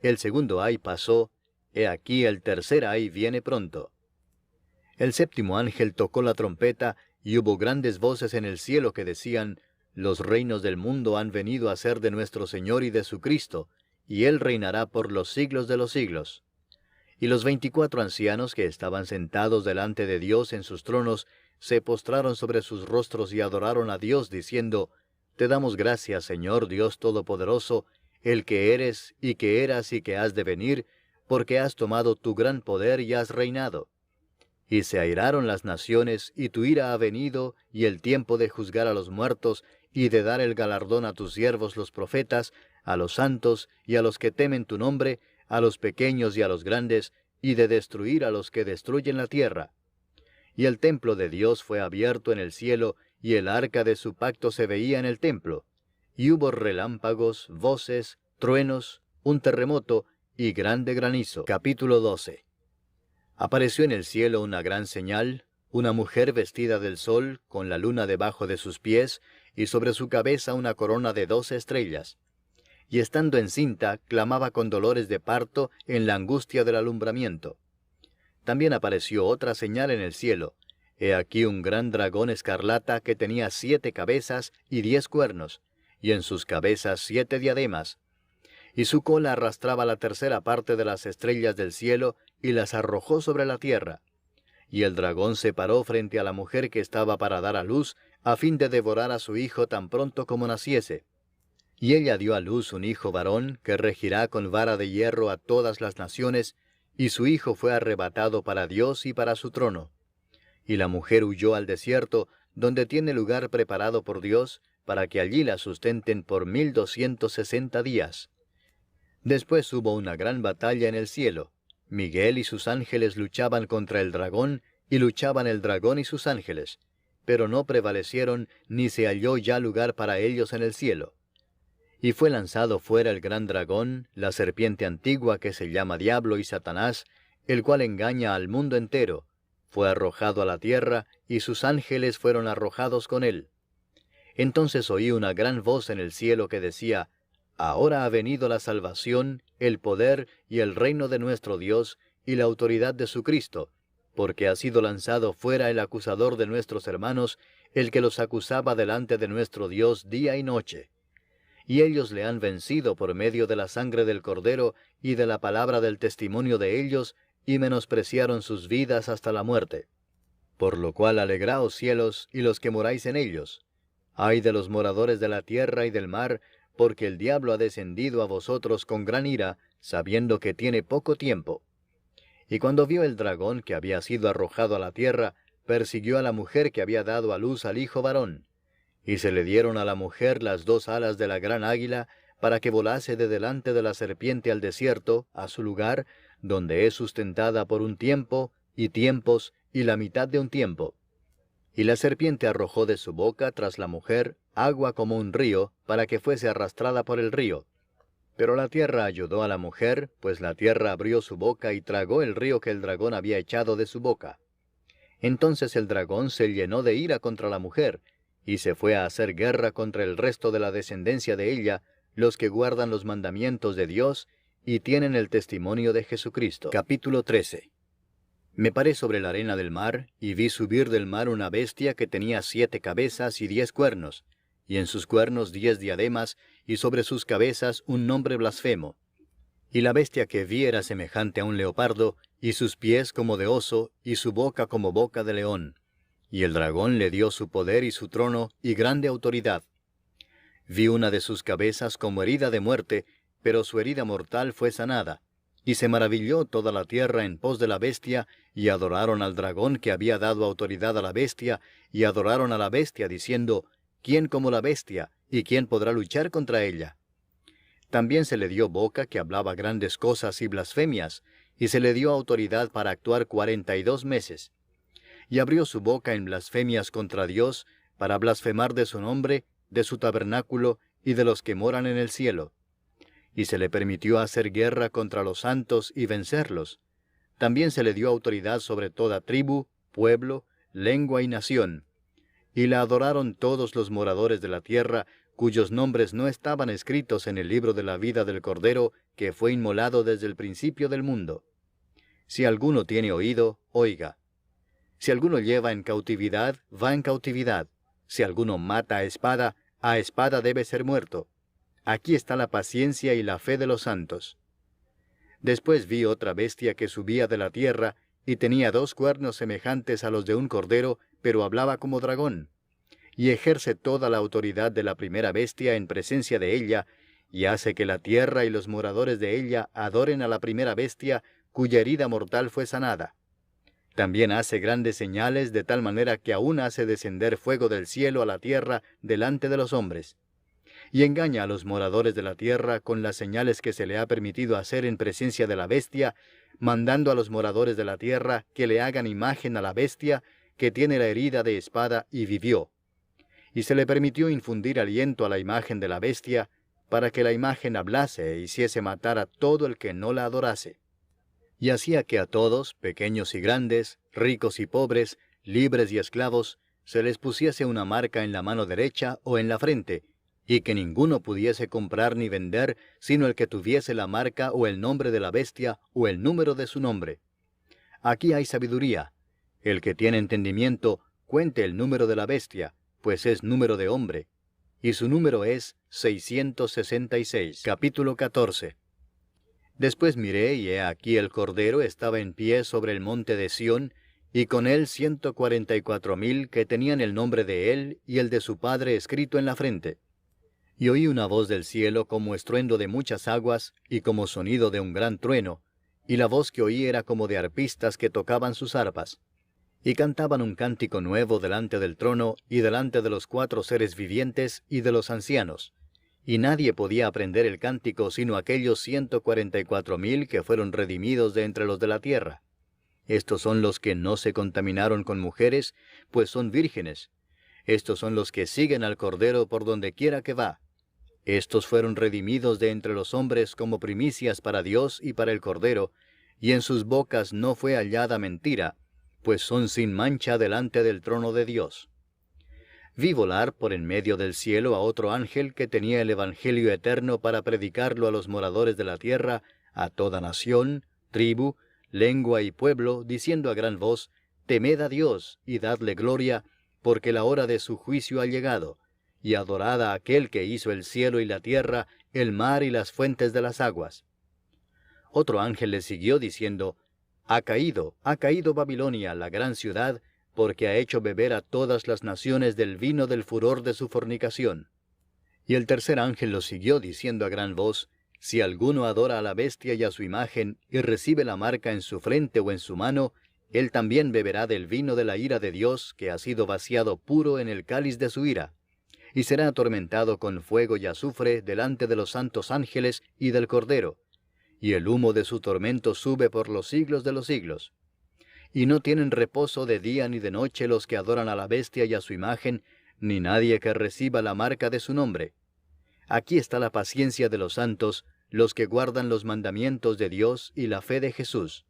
El segundo ay pasó, he aquí el tercer ay viene pronto. El séptimo ángel tocó la trompeta, y hubo grandes voces en el cielo que decían, los reinos del mundo han venido a ser de nuestro Señor y de su Cristo, y Él reinará por los siglos de los siglos. Y los 24 ancianos que estaban sentados delante de Dios en sus tronos, se postraron sobre sus rostros y adoraron a Dios, diciendo, Te damos gracias, Señor Dios Todopoderoso, el que eres, y que eras, y que has de venir, porque has tomado tu gran poder y has reinado. Y se airaron las naciones, y tu ira ha venido, y el tiempo de juzgar a los muertos, y de dar el galardón a tus siervos los profetas, a los santos, y a los que temen tu nombre, a los pequeños y a los grandes, y de destruir a los que destruyen la tierra. Y el templo de Dios fue abierto en el cielo, y el arca de su pacto se veía en el templo. Y hubo relámpagos, voces, truenos, un terremoto, y grande granizo. Capítulo 12. Apareció en el cielo una gran señal, una mujer vestida del sol, con la luna debajo de sus pies, y sobre su cabeza una corona de 12 estrellas. Y estando encinta, clamaba con dolores de parto en la angustia del alumbramiento. También apareció otra señal en el cielo. He aquí un gran dragón escarlata que tenía 7 cabezas y 10 cuernos, y en sus cabezas 7 diademas. Y su cola arrastraba la tercera parte de las estrellas del cielo, y las arrojó sobre la tierra. Y el dragón se paró frente a la mujer que estaba para dar a luz, a fin de devorar a su hijo tan pronto como naciese. Y ella dio a luz un hijo varón, que regirá con vara de hierro a todas las naciones, y su hijo fue arrebatado para Dios y para su trono. Y la mujer huyó al desierto, donde tiene lugar preparado por Dios, para que allí la sustenten por 1260 días. Después hubo una gran batalla en el cielo. Miguel y sus ángeles luchaban contra el dragón, y luchaban el dragón y sus ángeles, pero no prevalecieron, ni se halló ya lugar para ellos en el cielo. Y fue lanzado fuera el gran dragón, la serpiente antigua que se llama Diablo y Satanás, el cual engaña al mundo entero. Fue arrojado a la tierra, y sus ángeles fueron arrojados con él. Entonces oí una gran voz en el cielo que decía, Ahora ha venido la salvación, el poder y el reino de nuestro Dios, y la autoridad de su Cristo, porque ha sido lanzado fuera el acusador de nuestros hermanos, el que los acusaba delante de nuestro Dios día y noche. Y ellos le han vencido por medio de la sangre del Cordero y de la palabra del testimonio de ellos, y menospreciaron sus vidas hasta la muerte. Por lo cual alegraos cielos y los que moráis en ellos. Ay de los moradores de la tierra y del mar, porque el diablo ha descendido a vosotros con gran ira, sabiendo que tiene poco tiempo. Y cuando vio el dragón que había sido arrojado a la tierra, persiguió a la mujer que había dado a luz al hijo varón. Y se le dieron a la mujer las 2 alas de la gran águila, para que volase de delante de la serpiente al desierto, a su lugar, donde es sustentada por un tiempo, y tiempos, y la mitad de un tiempo. Y la serpiente arrojó de su boca tras la mujer agua como un río, para que fuese arrastrada por el río. Pero la tierra ayudó a la mujer, pues la tierra abrió su boca y tragó el río que el dragón había echado de su boca. Entonces el dragón se llenó de ira contra la mujer, y se fue a hacer guerra contra el resto de la descendencia de ella, los que guardan los mandamientos de Dios, y tienen el testimonio de Jesucristo. Capítulo 13. Me paré sobre la arena del mar, y vi subir del mar una bestia que tenía 7 cabezas y 10 cuernos, y en sus cuernos 10 diademas, y sobre sus cabezas un nombre blasfemo. Y la bestia que vi era semejante a un leopardo, y sus pies como de oso, y su boca como boca de león. Y el dragón le dio su poder y su trono, y grande autoridad. Vi una de sus cabezas como herida de muerte, pero su herida mortal fue sanada. Y se maravilló toda la tierra en pos de la bestia, y adoraron al dragón que había dado autoridad a la bestia, y adoraron a la bestia, diciendo, ¿quién como la bestia, y quién podrá luchar contra ella? También se le dio boca que hablaba grandes cosas y blasfemias, y se le dio autoridad para actuar 42 meses. Y abrió su boca en blasfemias contra Dios, para blasfemar de su nombre, de su tabernáculo, y de los que moran en el cielo. Y se le permitió hacer guerra contra los santos y vencerlos. También se le dio autoridad sobre toda tribu, pueblo, lengua y nación. Y la adoraron todos los moradores de la tierra, cuyos nombres no estaban escritos en el libro de la vida del Cordero que fue inmolado desde el principio del mundo. Si alguno tiene oído, oiga. Si alguno lleva en cautividad, va en cautividad. Si alguno mata a espada debe ser muerto. Aquí está la paciencia y la fe de los santos. Después vi otra bestia que subía de la tierra, y tenía 2 cuernos semejantes a los de un cordero, pero hablaba como dragón. Y ejerce toda la autoridad de la primera bestia en presencia de ella, y hace que la tierra y los moradores de ella adoren a la primera bestia, cuya herida mortal fue sanada. También hace grandes señales, de tal manera que aún hace descender fuego del cielo a la tierra delante de los hombres. Y engaña a los moradores de la tierra con las señales que se le ha permitido hacer en presencia de la bestia, mandando a los moradores de la tierra que le hagan imagen a la bestia, que tiene la herida de espada y vivió. Y se le permitió infundir aliento a la imagen de la bestia, para que la imagen hablase e hiciese matar a todo el que no la adorase. Y hacía que a todos, pequeños y grandes, ricos y pobres, libres y esclavos, se les pusiese una marca en la mano derecha o en la frente, y que ninguno pudiese comprar ni vender, sino el que tuviese la marca o el nombre de la bestia o el número de su nombre. Aquí hay sabiduría. El que tiene entendimiento, cuente el número de la bestia, pues es número de hombre, y su número es 666. Capítulo 14. Después miré, y he aquí el Cordero estaba en pie sobre el monte de Sión, y con él 144,000 que tenían el nombre de él y el de su padre escrito en la frente. Y oí una voz del cielo como estruendo de muchas aguas, y como sonido de un gran trueno, y la voz que oí era como de arpistas que tocaban sus arpas. Y cantaban un cántico nuevo delante del trono, y delante de los 4 seres vivientes, y de los ancianos. Y nadie podía aprender el cántico sino aquellos 144,000 que fueron redimidos de entre los de la tierra. Estos son los que no se contaminaron con mujeres, pues son vírgenes. Estos son los que siguen al Cordero por donde quiera que va. Estos fueron redimidos de entre los hombres como primicias para Dios y para el Cordero, y en sus bocas no fue hallada mentira, pues son sin mancha delante del trono de Dios. Vi volar por en medio del cielo a otro ángel que tenía el Evangelio eterno para predicarlo a los moradores de la tierra, a toda nación, tribu, lengua y pueblo, diciendo a gran voz: Temed a Dios y dadle gloria, porque la hora de su juicio ha llegado, y adorad a aquel que hizo el cielo y la tierra, el mar y las fuentes de las aguas. Otro ángel le siguió diciendo: ha caído Babilonia, la gran ciudad, porque ha hecho beber a todas las naciones del vino del furor de su fornicación. Y el tercer ángel lo siguió diciendo a gran voz: si alguno adora a la bestia y a su imagen, y recibe la marca en su frente o en su mano, él también beberá del vino de la ira de Dios, que ha sido vaciado puro en el cáliz de su ira, y será atormentado con fuego y azufre delante de los santos ángeles y del Cordero, y el humo de su tormento sube por los siglos de los siglos. Y no tienen reposo de día ni de noche los que adoran a la bestia y a su imagen, ni nadie que reciba la marca de su nombre. Aquí está la paciencia de los santos, los que guardan los mandamientos de Dios y la fe de Jesús.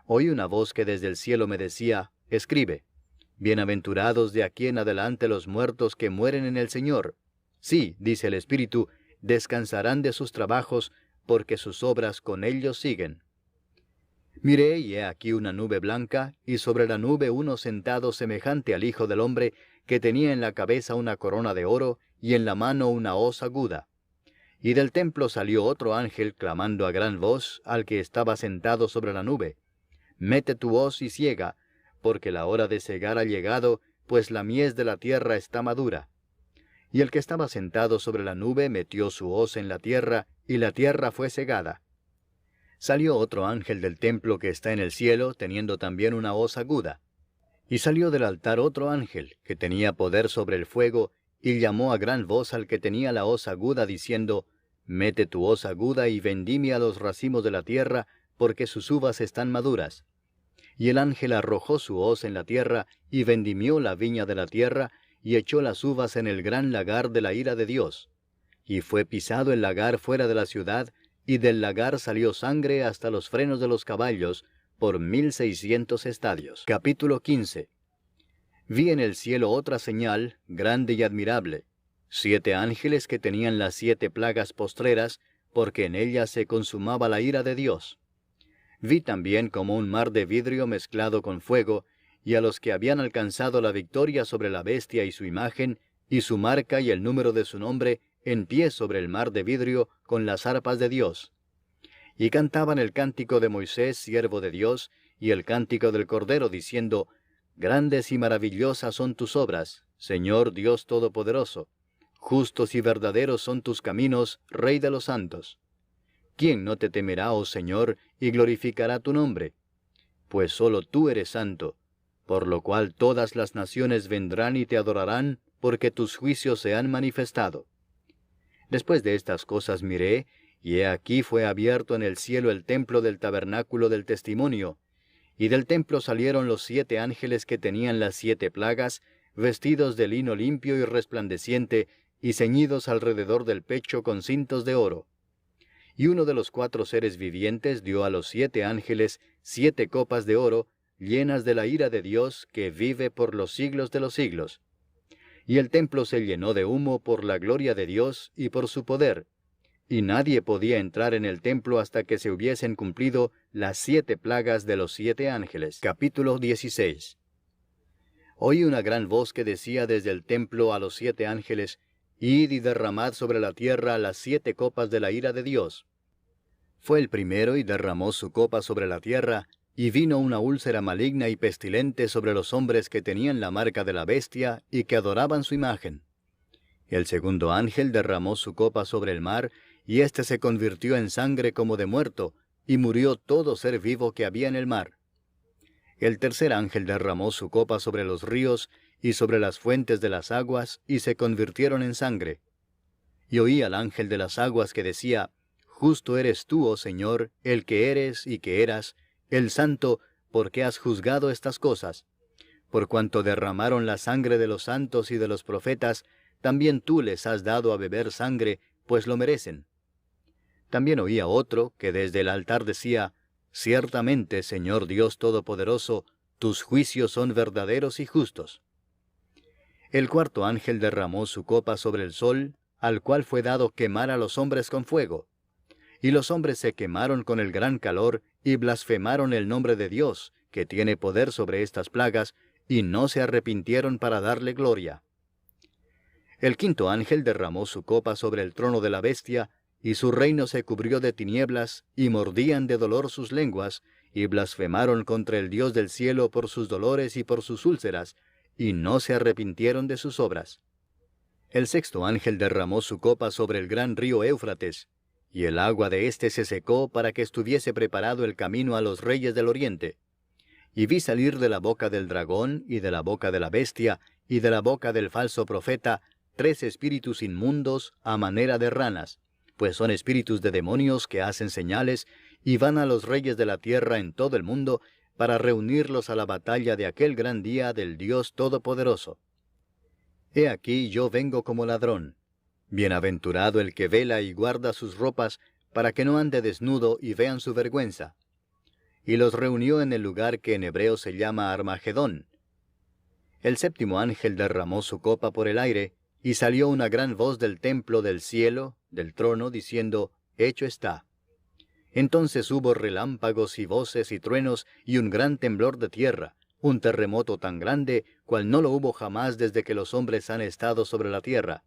Oí una voz que desde el cielo me decía: escribe, bienaventurados de aquí en adelante los muertos que mueren en el Señor. Sí, dice el Espíritu, descansarán de sus trabajos, porque sus obras con ellos siguen. Miré, y he aquí una nube blanca, y sobre la nube uno sentado semejante al Hijo del Hombre, que tenía en la cabeza una corona de oro, y en la mano una hoz aguda. Y del templo salió otro ángel, clamando a gran voz al que estaba sentado sobre la nube: mete tu hoz y siega, porque la hora de segar ha llegado, pues la mies de la tierra está madura. Y el que estaba sentado sobre la nube metió su hoz en la tierra, y la tierra fue segada. Salió otro ángel del templo que está en el cielo, teniendo también una hoz aguda. Y salió del altar otro ángel, que tenía poder sobre el fuego, y llamó a gran voz al que tenía la hoz aguda, diciendo: mete tu hoz aguda y vendimia los racimos de la tierra, porque sus uvas están maduras. Y el ángel arrojó su hoz en la tierra, y vendimió la viña de la tierra, y echó las uvas en el gran lagar de la ira de Dios. Y fue pisado el lagar fuera de la ciudad, y del lagar salió sangre hasta los frenos de los caballos, por 1,600 estadios. Capítulo 15. Vi en el cielo otra señal, grande y admirable. 7 ángeles que tenían las 7 plagas postreras, porque en ellas se consumaba la ira de Dios. Vi también como un mar de vidrio mezclado con fuego, y a los que habían alcanzado la victoria sobre la bestia y su imagen, y su marca y el número de su nombre, en pie sobre el mar de vidrio, con las arpas de Dios. Y cantaban el cántico de Moisés, siervo de Dios, y el cántico del Cordero, diciendo: Grandes y maravillosas son tus obras, Señor Dios Todopoderoso. Justos y verdaderos son tus caminos, Rey de los santos. ¿Quién no te temerá, oh Señor, y glorificará tu nombre? Pues solo tú eres santo, por lo cual todas las naciones vendrán y te adorarán, porque tus juicios se han manifestado. Después de estas cosas miré, y he aquí fue abierto en el cielo el templo del tabernáculo del testimonio, y del templo salieron los 7 ángeles que tenían las 7 plagas, vestidos de lino limpio y resplandeciente, y ceñidos alrededor del pecho con cintos de oro. Y uno de los 4 seres vivientes dio a los 7 ángeles 7 copas de oro, llenas de la ira de Dios, que vive por los siglos de los siglos. Y el templo se llenó de humo por la gloria de Dios y por su poder, y nadie podía entrar en el templo hasta que se hubiesen cumplido las 7 plagas de los 7 ángeles. Capítulo 16. Oí una gran voz que decía desde el templo a los 7 ángeles: Id y derramad sobre la tierra las 7 copas de la ira de Dios. Fue el primero y derramó su copa sobre la tierra, y vino una úlcera maligna y pestilente sobre los hombres que tenían la marca de la bestia y que adoraban su imagen. El segundo ángel derramó su copa sobre el mar, y éste se convirtió en sangre como de muerto, y murió todo ser vivo que había en el mar. El tercer ángel derramó su copa sobre los ríos y sobre las fuentes de las aguas, y se convirtieron en sangre. Y oí al ángel de las aguas que decía: Justo eres tú, oh Señor, el que eres y que eras, el Santo, porque has juzgado estas cosas. Por cuanto derramaron la sangre de los santos y de los profetas, también tú les has dado a beber sangre, pues lo merecen. También oía otro que desde el altar decía: Ciertamente, Señor Dios Todopoderoso, tus juicios son verdaderos y justos. El cuarto ángel derramó su copa sobre el sol, al cual fue dado quemar a los hombres con fuego. Y los hombres se quemaron con el gran calor, y blasfemaron el nombre de Dios, que tiene poder sobre estas plagas, y no se arrepintieron para darle gloria. El quinto ángel derramó su copa sobre el trono de la bestia, y su reino se cubrió de tinieblas, y mordían de dolor sus lenguas, y blasfemaron contra el Dios del cielo por sus dolores y por sus úlceras, y no se arrepintieron de sus obras. El sexto ángel derramó su copa sobre el gran río Éufrates, y el agua de éste se secó para que estuviese preparado el camino a los reyes del oriente. Y vi salir de la boca del dragón, y de la boca de la bestia, y de la boca del falso profeta, 3 espíritus inmundos a manera de ranas, pues son espíritus de demonios que hacen señales, y van a los reyes de la tierra en todo el mundo, para reunirlos a la batalla de aquel gran día del Dios Todopoderoso. He aquí yo vengo como ladrón. Bienaventurado el que vela y guarda sus ropas, para que no ande desnudo y vean su vergüenza. Y los reunió en el lugar que en hebreo se llama Armagedón. El séptimo ángel derramó su copa por el aire, y salió una gran voz del templo del cielo, del trono, diciendo: Hecho está. Entonces hubo relámpagos y voces y truenos, y un gran temblor de tierra, un terremoto tan grande, cual no lo hubo jamás desde que los hombres han estado sobre la tierra.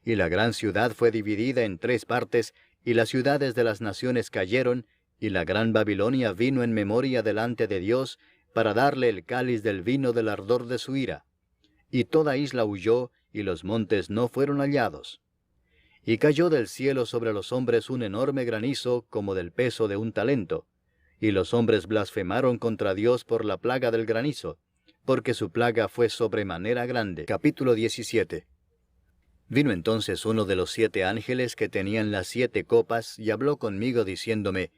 Y la gran ciudad fue dividida en 3 partes, y las ciudades de las naciones cayeron, y la gran Babilonia vino en memoria delante de Dios, para darle el cáliz del vino del ardor de su ira. Y toda isla huyó, y los montes no fueron hallados. Y cayó del cielo sobre los hombres un enorme granizo, como del peso de un talento. Y los hombres blasfemaron contra Dios por la plaga del granizo, porque su plaga fue sobremanera grande. Capítulo 17. Vino entonces uno de los 7 ángeles que tenían las 7 copas, y habló conmigo diciéndome: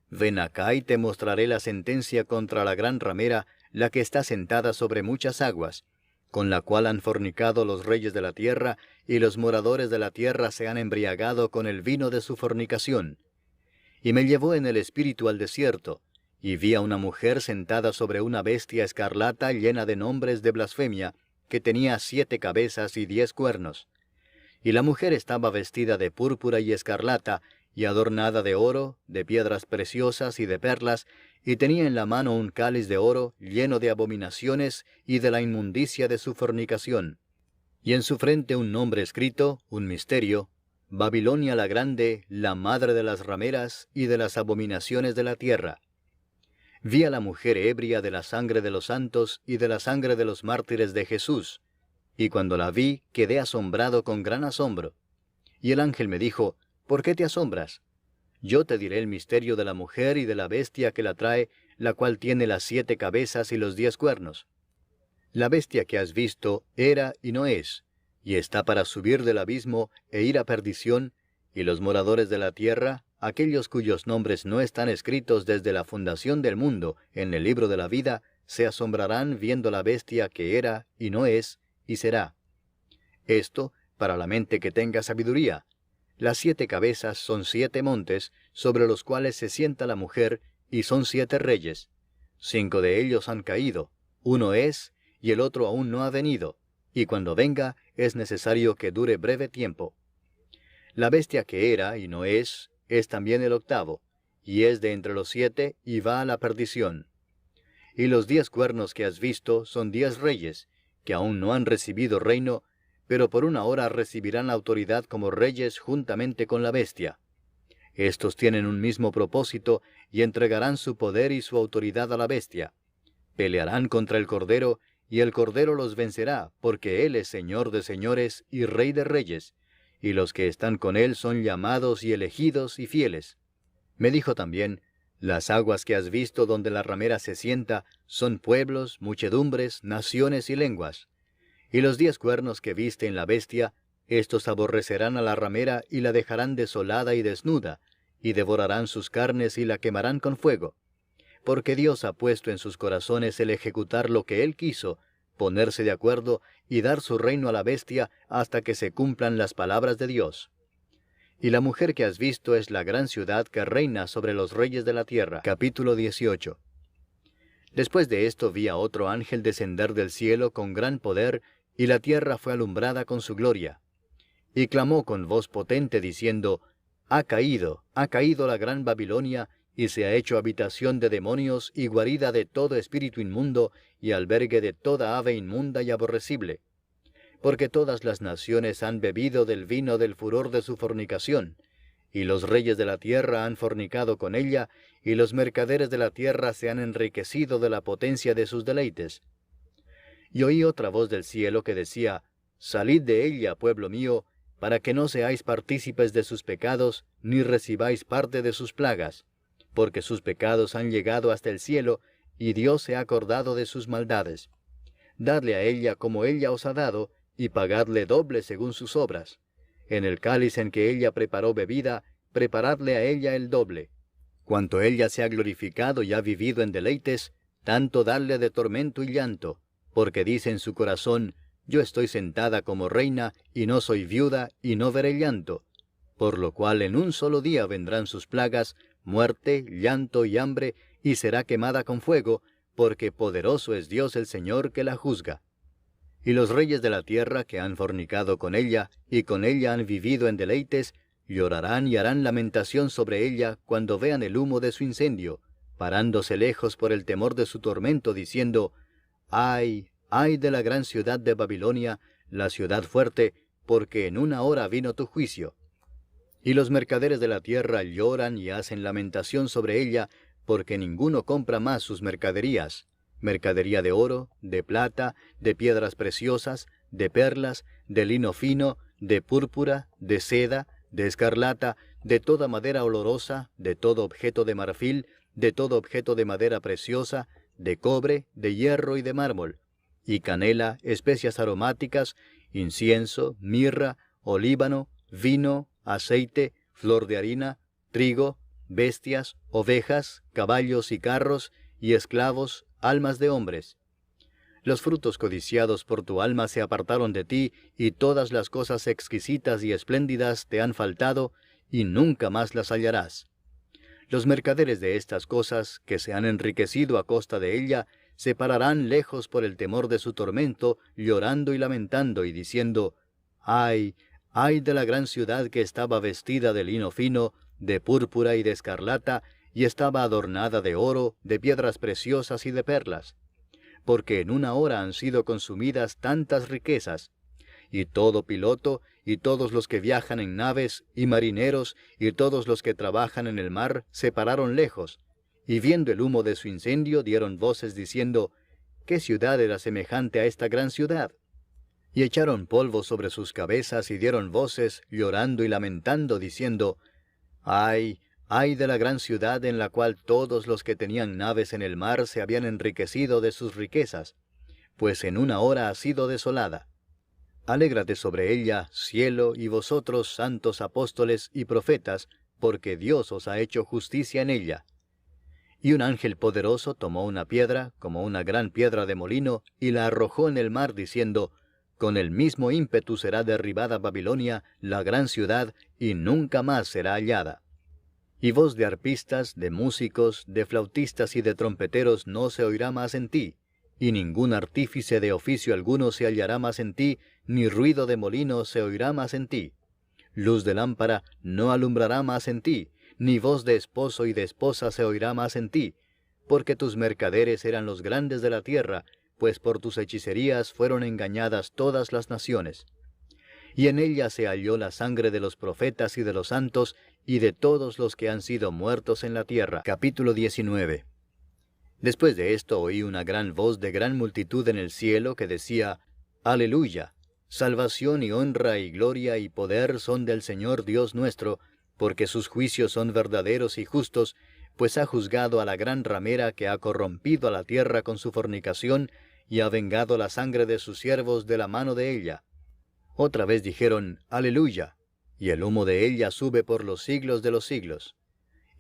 Ven acá y te mostraré la sentencia contra la gran ramera, la que está sentada sobre muchas aguas, con la cual han fornicado los reyes de la tierra, y los moradores de la tierra se han embriagado con el vino de su fornicación. Y me llevó en el espíritu al desierto, y vi a una mujer sentada sobre una bestia escarlata llena de nombres de blasfemia, que tenía 7 cabezas y 10 cuernos. Y la mujer estaba vestida de púrpura y escarlata, y adornada de oro, de piedras preciosas y de perlas, y tenía en la mano un cáliz de oro lleno de abominaciones y de la inmundicia de su fornicación. Y en su frente un nombre escrito, un misterio: Babilonia la grande, la madre de las rameras y de las abominaciones de la tierra. Vi a la mujer ebria de la sangre de los santos y de la sangre de los mártires de Jesús, y cuando la vi quedé asombrado con gran asombro. Y el ángel me dijo: ¿Por qué te asombras? Yo te diré el misterio de la mujer y de la bestia que la trae, la cual tiene las 7 cabezas y los 10 cuernos. La bestia que has visto era y no es, y está para subir del abismo e ir a perdición, y los moradores de la tierra, aquellos cuyos nombres no están escritos desde la fundación del mundo en el libro de la vida, se asombrarán viendo la bestia que era y no es y será. Esto para la mente que tenga sabiduría. Las 7 cabezas son 7 montes, sobre los cuales se sienta la mujer, y son 7 reyes. 5 de ellos han caído, uno es, y el otro aún no ha venido, y cuando venga es necesario que dure breve tiempo. La bestia que era y no es también el octavo, y es de entre los 7, y va a la perdición. Y los 10 cuernos que has visto son 10 reyes, que aún no han recibido reino, pero por una hora recibirán la autoridad como reyes juntamente con la bestia. Estos tienen un mismo propósito, y entregarán su poder y su autoridad a la bestia. Pelearán contra el Cordero, y el Cordero los vencerá, porque Él es Señor de señores y Rey de reyes, y los que están con Él son llamados y elegidos y fieles. Me dijo también: las aguas que has visto donde la ramera se sienta son pueblos, muchedumbres, naciones y lenguas. Y los 10 cuernos que viste en la bestia, estos aborrecerán a la ramera y la dejarán desolada y desnuda, y devorarán sus carnes y la quemarán con fuego. Porque Dios ha puesto en sus corazones el ejecutar lo que Él quiso, ponerse de acuerdo y dar su reino a la bestia hasta que se cumplan las palabras de Dios. Y la mujer que has visto es la gran ciudad que reina sobre los reyes de la tierra. Capítulo 18. Después de esto vi a otro ángel descender del cielo con gran poder, y la tierra fue alumbrada con su gloria. Y clamó con voz potente diciendo: ha caído la gran Babilonia, y se ha hecho habitación de demonios y guarida de todo espíritu inmundo, y albergue de toda ave inmunda y aborrecible. Porque todas las naciones han bebido del vino del furor de su fornicación, y los reyes de la tierra han fornicado con ella, y los mercaderes de la tierra se han enriquecido de la potencia de sus deleites. Y oí otra voz del cielo que decía: salid de ella, pueblo mío, para que no seáis partícipes de sus pecados, ni recibáis parte de sus plagas, porque sus pecados han llegado hasta el cielo, y Dios se ha acordado de sus maldades. Dadle a ella como ella os ha dado, y pagadle doble según sus obras. En el cáliz en que ella preparó bebida, preparadle a ella el doble. Cuanto ella se ha glorificado y ha vivido en deleites, tanto dadle de tormento y llanto, porque dice en su corazón: yo estoy sentada como reina, y no soy viuda, y no veré llanto. Por lo cual en un solo día vendrán sus plagas, muerte, llanto y hambre, y será quemada con fuego, porque poderoso es Dios el Señor que la juzga. Y los reyes de la tierra que han fornicado con ella, y con ella han vivido en deleites, llorarán y harán lamentación sobre ella cuando vean el humo de su incendio, parándose lejos por el temor de su tormento, diciendo: ¡ay, ay de la gran ciudad de Babilonia, la ciudad fuerte, porque en una hora vino tu juicio! Y los mercaderes de la tierra lloran y hacen lamentación sobre ella, porque ninguno compra más sus mercaderías: mercadería de oro, de plata, de piedras preciosas, de perlas, de lino fino, de púrpura, de seda, de escarlata, de toda madera olorosa, de todo objeto de marfil, de todo objeto de madera preciosa, de cobre, de hierro y de mármol, y canela, especias aromáticas, incienso, mirra, olíbano, vino, aceite, flor de harina, trigo, bestias, ovejas, caballos y carros, y esclavos, almas de hombres. Los frutos codiciados por tu alma se apartaron de ti, y todas las cosas exquisitas y espléndidas te han faltado, y nunca más las hallarás. Los mercaderes de estas cosas, que se han enriquecido a costa de ella, se pararán lejos por el temor de su tormento, llorando y lamentando, y diciendo: ¡ay, ¡Ay de la gran ciudad que estaba vestida de lino fino, de púrpura y de escarlata, y estaba adornada de oro, de piedras preciosas y de perlas! Porque en una hora han sido consumidas tantas riquezas. Y todo piloto, y todos los que viajan en naves, y marineros, y todos los que trabajan en el mar, se pararon lejos, y viendo el humo de su incendio, dieron voces diciendo: ¿Qué ciudad era semejante a esta gran ciudad? Y echaron polvo sobre sus cabezas, y dieron voces, llorando y lamentando, diciendo: ¡Ay, ay de la gran ciudad en la cual todos los que tenían naves en el mar se habían enriquecido de sus riquezas! Pues en una hora ha sido desolada. Alégrate sobre ella, cielo, y vosotros, santos apóstoles y profetas, porque Dios os ha hecho justicia en ella. Y un ángel poderoso tomó una piedra, como una gran piedra de molino, y la arrojó en el mar, diciendo: Con el mismo ímpetu será derribada Babilonia, la gran ciudad, y nunca más será hallada. Y voz de arpistas, de músicos, de flautistas y de trompeteros no se oirá más en ti, y ningún artífice de oficio alguno se hallará más en ti, ni ruido de molino se oirá más en ti. Luz de lámpara no alumbrará más en ti, ni voz de esposo y de esposa se oirá más en ti, porque tus mercaderes eran los grandes de la tierra, pues por tus hechicerías fueron engañadas todas las naciones. Y en ella se halló la sangre de los profetas y de los santos, y de todos los que han sido muertos en la tierra. Capítulo 19. Después de esto oí una gran voz de gran multitud en el cielo que decía: Aleluya. Salvación y honra y gloria y poder son del Señor Dios nuestro, porque sus juicios son verdaderos y justos, pues ha juzgado a la gran ramera que ha corrompido a la tierra con su fornicación, y ha vengado la sangre de sus siervos de la mano de ella. Otra vez dijeron: Aleluya, y el humo de ella sube por los siglos de los siglos.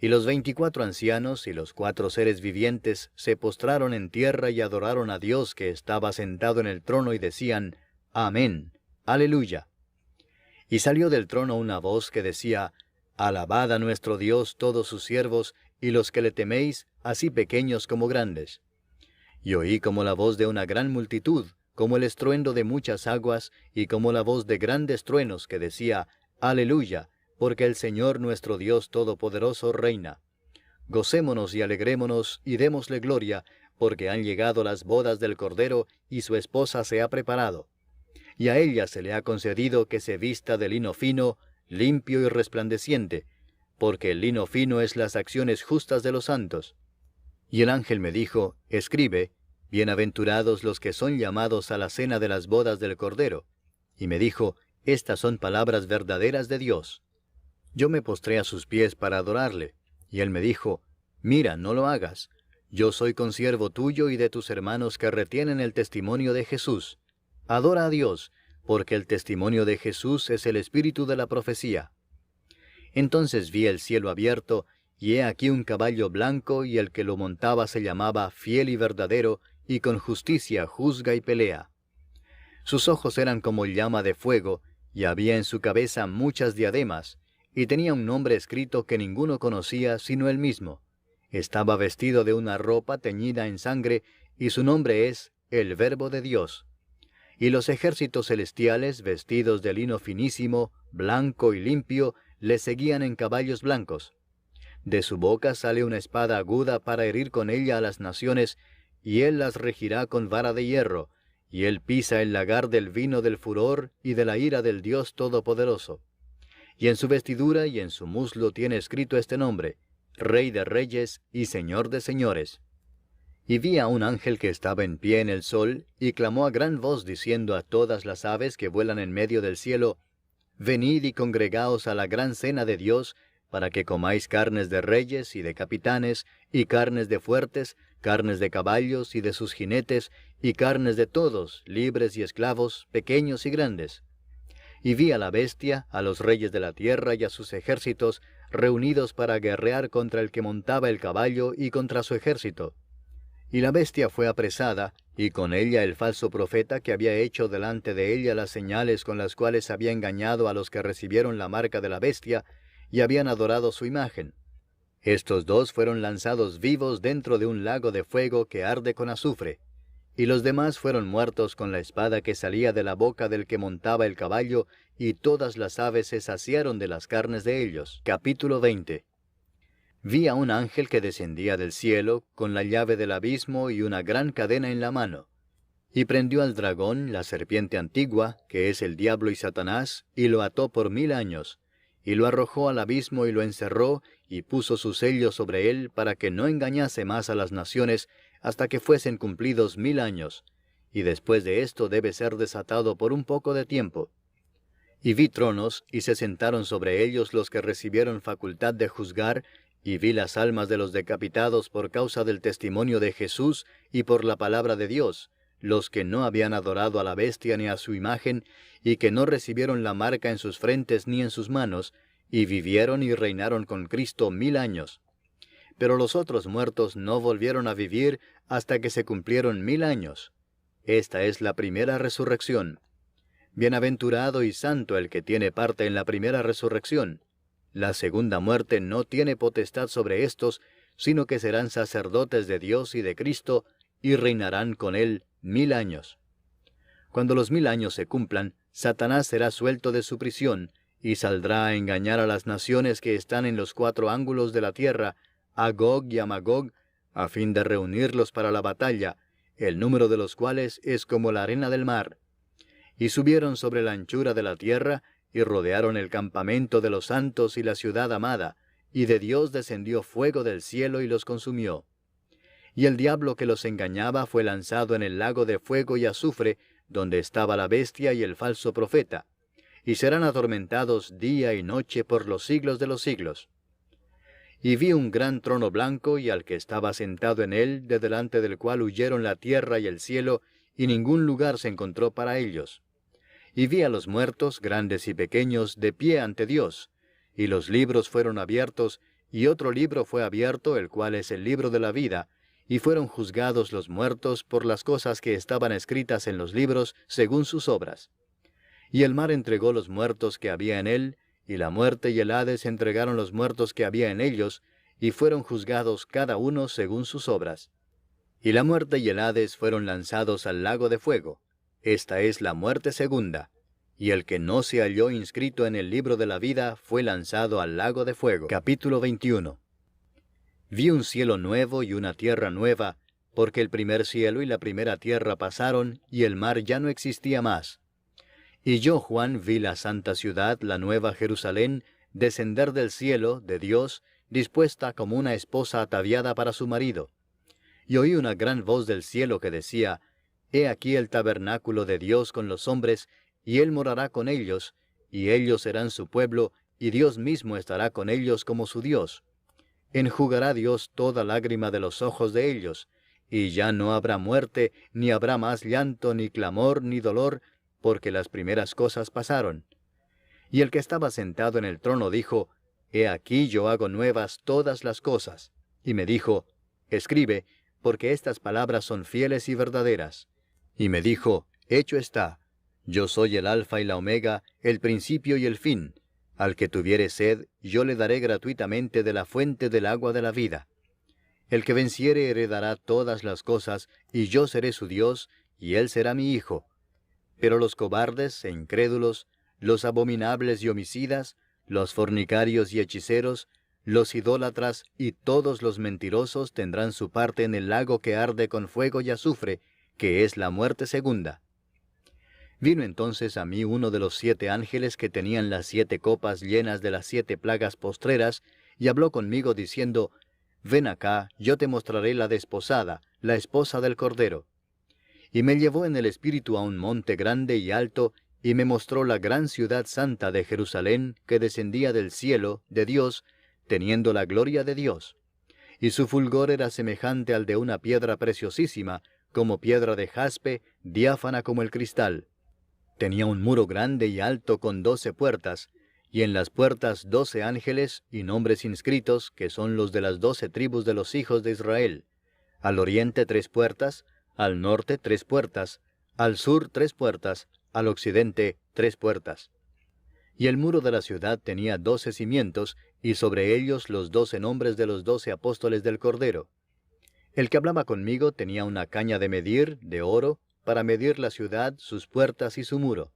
Y los 24 ancianos y los 4 seres vivientes se postraron en tierra y adoraron a Dios que estaba sentado en el trono y decían: Amén, Aleluya. Y salió del trono una voz que decía: Alabad a nuestro Dios todos sus siervos, y los que le teméis, así pequeños como grandes. Y oí como la voz de una gran multitud, como el estruendo de muchas aguas, y como la voz de grandes truenos que decía: Aleluya, porque el Señor nuestro Dios Todopoderoso reina. Gocémonos y alegrémonos, y démosle gloria, porque han llegado las bodas del Cordero, y su esposa se ha preparado. Y a ella se le ha concedido que se vista de lino fino, limpio y resplandeciente, porque el lino fino es las acciones justas de los santos. Y el ángel me dijo: Escribe: Bienaventurados los que son llamados a la cena de las bodas del Cordero. Y me dijo: Estas son palabras verdaderas de Dios. Yo me postré a sus pies para adorarle, y él me dijo: Mira, no lo hagas. Yo soy consiervo tuyo y de tus hermanos que retienen el testimonio de Jesús. Adora a Dios, porque el testimonio de Jesús es el espíritu de la profecía. Entonces vi el cielo abierto, y he aquí un caballo blanco, y el que lo montaba se llamaba Fiel y Verdadero, y con justicia juzga y pelea. Sus ojos eran como llama de fuego, y había en su cabeza muchas diademas, y tenía un nombre escrito que ninguno conocía sino él mismo. Estaba vestido de una ropa teñida en sangre, y su nombre es el Verbo de Dios. Y los ejércitos celestiales, vestidos de lino finísimo, blanco y limpio, le seguían en caballos blancos. De su boca sale una espada aguda para herir con ella a las naciones, y él las regirá con vara de hierro, y él pisa el lagar del vino del furor y de la ira del Dios Todopoderoso. Y en su vestidura y en su muslo tiene escrito este nombre: Rey de Reyes y Señor de Señores. Y vi a un ángel que estaba en pie en el sol, y clamó a gran voz diciendo a todas las aves que vuelan en medio del cielo: Venid y congregaos a la gran cena de Dios, para que comáis carnes de reyes y de capitanes, y carnes de fuertes, carnes de caballos y de sus jinetes, y carnes de todos, libres y esclavos, pequeños y grandes. Y vi a la bestia, a los reyes de la tierra y a sus ejércitos, reunidos para guerrear contra el que montaba el caballo y contra su ejército. Y la bestia fue apresada, y con ella el falso profeta que había hecho delante de ella las señales con las cuales había engañado a los que recibieron la marca de la bestia, y habían adorado su imagen. Estos dos fueron lanzados vivos dentro de un lago de fuego que arde con azufre. y los demás fueron muertos con la espada que salía de la boca del que montaba el caballo, y todas las aves se saciaron de las carnes de ellos. Capítulo 20. Vi a un ángel que descendía del cielo, con la llave del abismo y una gran cadena en la mano. Y prendió al dragón, la serpiente antigua, que es el diablo y Satanás, y lo ató por 1000 años, y lo arrojó al abismo y lo encerró, y puso su sello sobre él, para que no engañase más a las naciones, hasta que fuesen cumplidos 1000 años, y después de esto debe ser desatado por un poco de tiempo. Y vi tronos, y se sentaron sobre ellos los que recibieron facultad de juzgar, y vi las almas de los decapitados por causa del testimonio de Jesús y por la palabra de Dios, los que no habían adorado a la bestia ni a su imagen, y que no recibieron la marca en sus frentes ni en sus manos, y vivieron y reinaron con Cristo 1000 años. Pero los otros muertos no volvieron a vivir hasta que se cumplieron 1000 años. Esta es la primera resurrección. Bienaventurado y santo el que tiene parte en la primera resurrección. La segunda muerte no tiene potestad sobre éstos, sino que serán sacerdotes de Dios y de Cristo, y reinarán con él 1000 años. Cuando los 1000 años se cumplan, Satanás será suelto de su prisión, y saldrá a engañar a las naciones que están en los 4 ángulos de la tierra, a Gog y a Magog, a fin de reunirlos para la batalla, el número de los cuales es como la arena del mar. Y subieron sobre la anchura de la tierra, y rodearon el campamento de los santos y la ciudad amada, y de Dios descendió fuego del cielo y los consumió. Y el diablo que los engañaba fue lanzado en el lago de fuego y azufre, donde estaba la bestia y el falso profeta, y serán atormentados día y noche por los siglos de los siglos. Y vi un gran trono blanco, y al que estaba sentado en él, de delante del cual huyeron la tierra y el cielo, y ningún lugar se encontró para ellos. Y vi a los muertos, grandes y pequeños, de pie ante Dios, y los libros fueron abiertos, y otro libro fue abierto, el cual es el libro de la vida, y fueron juzgados los muertos por las cosas que estaban escritas en los libros, según sus obras. Y el mar entregó los muertos que había en él, y la muerte y el Hades entregaron los muertos que había en ellos, y fueron juzgados cada uno según sus obras. Y la muerte y el Hades fueron lanzados al lago de fuego. Esta es la muerte segunda. Y el que no se halló inscrito en el libro de la vida fue lanzado al lago de fuego. Capítulo 21. Vi un cielo nuevo y una tierra nueva, porque el primer cielo y la primera tierra pasaron, y el mar ya no existía más. Y yo, Juan, vi la santa ciudad, la nueva Jerusalén, descender del cielo, de Dios, dispuesta como una esposa ataviada para su marido. Y oí una gran voz del cielo que decía: He aquí el tabernáculo de Dios con los hombres, y Él morará con ellos, y ellos serán su pueblo, y Dios mismo estará con ellos como su Dios. Enjugará Dios toda lágrima de los ojos de ellos, y ya no habrá muerte, ni habrá más llanto, ni clamor, ni dolor, porque las primeras cosas pasaron. Y el que estaba sentado en el trono dijo: He aquí yo hago nuevas todas las cosas. Y me dijo: Escribe, porque estas palabras son fieles y verdaderas. Y me dijo: Hecho está. Yo soy el Alfa y la Omega, el principio y el fin. Al que tuviere sed, yo le daré gratuitamente de la fuente del agua de la vida. El que venciere heredará todas las cosas, y yo seré su Dios, y él será mi hijo. Pero los cobardes e incrédulos, los abominables y homicidas, los fornicarios y hechiceros, los idólatras y todos los mentirosos tendrán su parte en el lago que arde con fuego y azufre, que es la muerte segunda. Vino entonces a mí uno de los 7 ángeles que tenían las 7 copas llenas de las 7 plagas postreras, y habló conmigo diciendo: Ven acá, yo te mostraré la desposada, la esposa del Cordero. Y me llevó en el espíritu a un monte grande y alto, y me mostró la gran ciudad santa de Jerusalén, que descendía del cielo, de Dios, teniendo la gloria de Dios. Y su fulgor era semejante al de una piedra preciosísima, como piedra de jaspe, diáfana como el cristal. Tenía un muro grande y alto con 12 puertas, y en las puertas 12 ángeles y nombres inscritos, que son los de las 12 tribus de los hijos de Israel. Al oriente 3 puertas, al norte 3 puertas, al sur 3 puertas, al occidente 3 puertas. Y el muro de la ciudad tenía 12 cimientos, y sobre ellos los 12 nombres de los 12 apóstoles del Cordero. El que hablaba conmigo tenía una caña de medir, de oro, para medir la ciudad, sus puertas y su muro.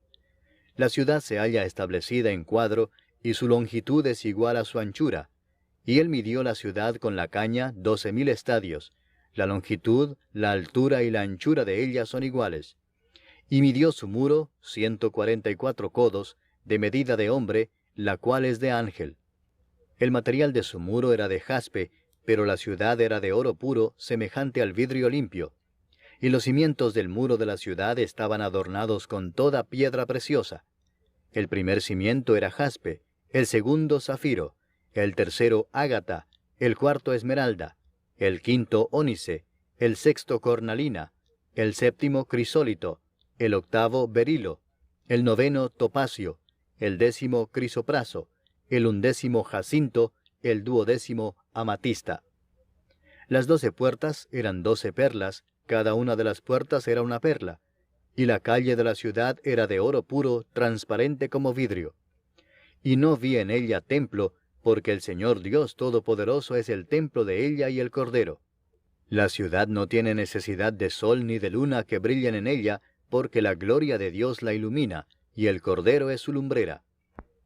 La ciudad se halla establecida en cuadro, y su longitud es igual a su anchura. Y él midió la ciudad con la caña 12,000 estadios. La longitud, la altura y la anchura de ella son iguales. Y midió su muro 144 codos, de medida de hombre, la cual es de ángel. El material de su muro era de jaspe, pero la ciudad era de oro puro, semejante al vidrio limpio. Y los cimientos del muro de la ciudad estaban adornados con toda piedra preciosa. El primer cimiento era jaspe, el segundo zafiro, el tercero ágata, el cuarto esmeralda, el quinto ónice, el sexto cornalina, el séptimo crisólito, el octavo berilo, el noveno topacio, el décimo crisopraso, el undécimo jacinto, el duodécimo amatista. Las 12 puertas eran 12 perlas, cada una de las puertas era una perla, y la calle de la ciudad era de oro puro, transparente como vidrio. Y no vi en ella templo, porque el Señor Dios Todopoderoso es el templo de ella y el Cordero. La ciudad no tiene necesidad de sol ni de luna que brillen en ella, porque la gloria de Dios la ilumina, y el Cordero es su lumbrera.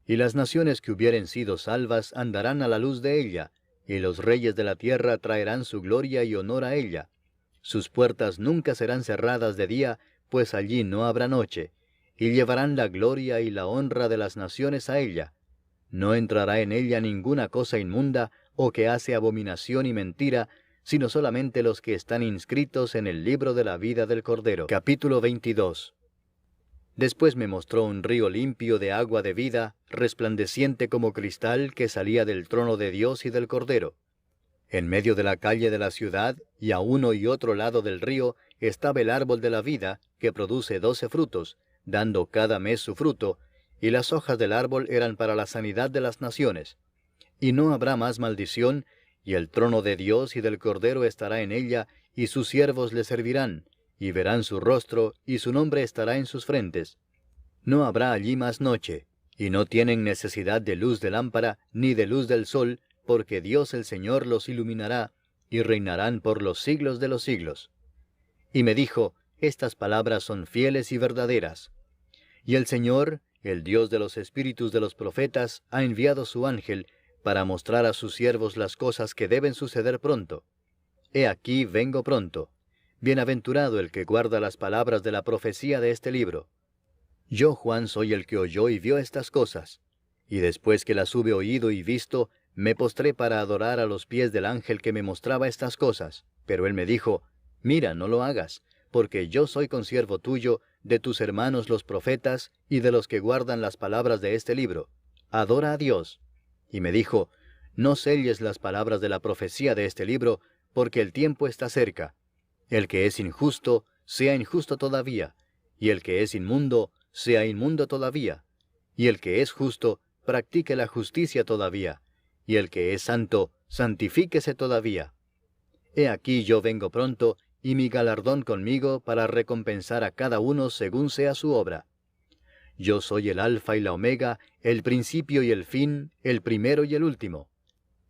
Y las naciones que hubieren sido salvas andarán a la luz de ella, y los reyes de la tierra traerán su gloria y honor a ella. Sus puertas nunca serán cerradas de día, pues allí no habrá noche, y llevarán la gloria y la honra de las naciones a ella. No entrará en ella ninguna cosa inmunda, o que hace abominación y mentira, sino solamente los que están inscritos en el libro de la vida del Cordero. Capítulo 22. Después me mostró un río limpio de agua de vida, resplandeciente como cristal, que salía del trono de Dios y del Cordero. En medio de la calle de la ciudad, y a uno y otro lado del río, estaba el árbol de la vida, que produce 12 frutos, dando cada mes su fruto, y las hojas del árbol eran para la sanidad de las naciones. Y no habrá más maldición, y el trono de Dios y del Cordero estará en ella, y sus siervos le servirán, y verán su rostro, y su nombre estará en sus frentes. No habrá allí más noche, y no tienen necesidad de luz de lámpara, ni de luz del sol, porque Dios el Señor los iluminará, y reinarán por los siglos de los siglos. Y me dijo, estas palabras son fieles y verdaderas. Y el Señor, el Dios de los espíritus de los profetas, ha enviado su ángel, para mostrar a sus siervos las cosas que deben suceder pronto. He aquí vengo pronto. Bienaventurado el que guarda las palabras de la profecía de este libro. Yo, Juan, soy el que oyó y vio estas cosas. Y después que las hube oído y visto, me postré para adorar a los pies del ángel que me mostraba estas cosas. Pero él me dijo, mira, no lo hagas, porque yo soy consiervo tuyo, de tus hermanos los profetas, y de los que guardan las palabras de este libro. Adora a Dios. Y me dijo, no selles las palabras de la profecía de este libro, porque el tiempo está cerca. El que es injusto, sea injusto todavía, y el que es inmundo, sea inmundo todavía, y el que es justo, practique la justicia todavía, y el que es santo, santifíquese todavía. He aquí yo vengo pronto, y mi galardón conmigo para recompensar a cada uno según sea su obra. Yo soy el Alfa y la Omega, el principio y el fin, el primero y el último.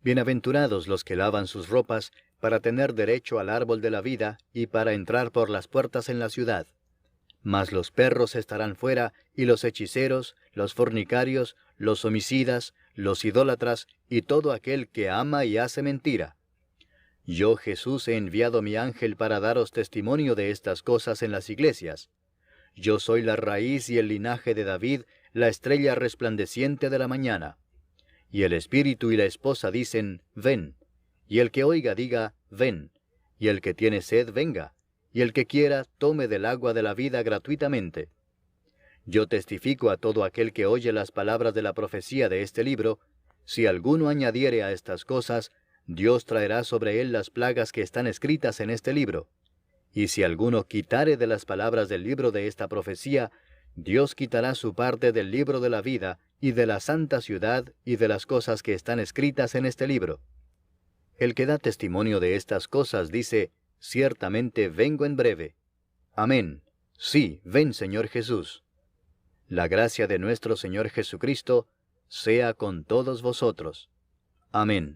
Bienaventurados los que lavan sus ropas, para tener derecho al árbol de la vida, y para entrar por las puertas en la ciudad. Mas los perros estarán fuera, y los hechiceros, los fornicarios, los homicidas, los idólatras, y todo aquel que ama y hace mentira. Yo, Jesús, he enviado mi ángel para daros testimonio de estas cosas en las iglesias. Yo soy la raíz y el linaje de David, la estrella resplandeciente de la mañana. Y el espíritu y la esposa dicen, ven. Y el que oiga diga, ven. Y el que tiene sed, venga. Y el que quiera, tome del agua de la vida gratuitamente. Yo testifico a todo aquel que oye las palabras de la profecía de este libro, si alguno añadiere a estas cosas, Dios traerá sobre él las plagas que están escritas en este libro. Y si alguno quitare de las palabras del libro de esta profecía, Dios quitará su parte del libro de la vida, y de la santa ciudad, y de las cosas que están escritas en este libro. El que da testimonio de estas cosas dice, ciertamente vengo en breve. Amén. Sí, ven, Señor Jesús. La gracia de nuestro Señor Jesucristo sea con todos vosotros. Amén.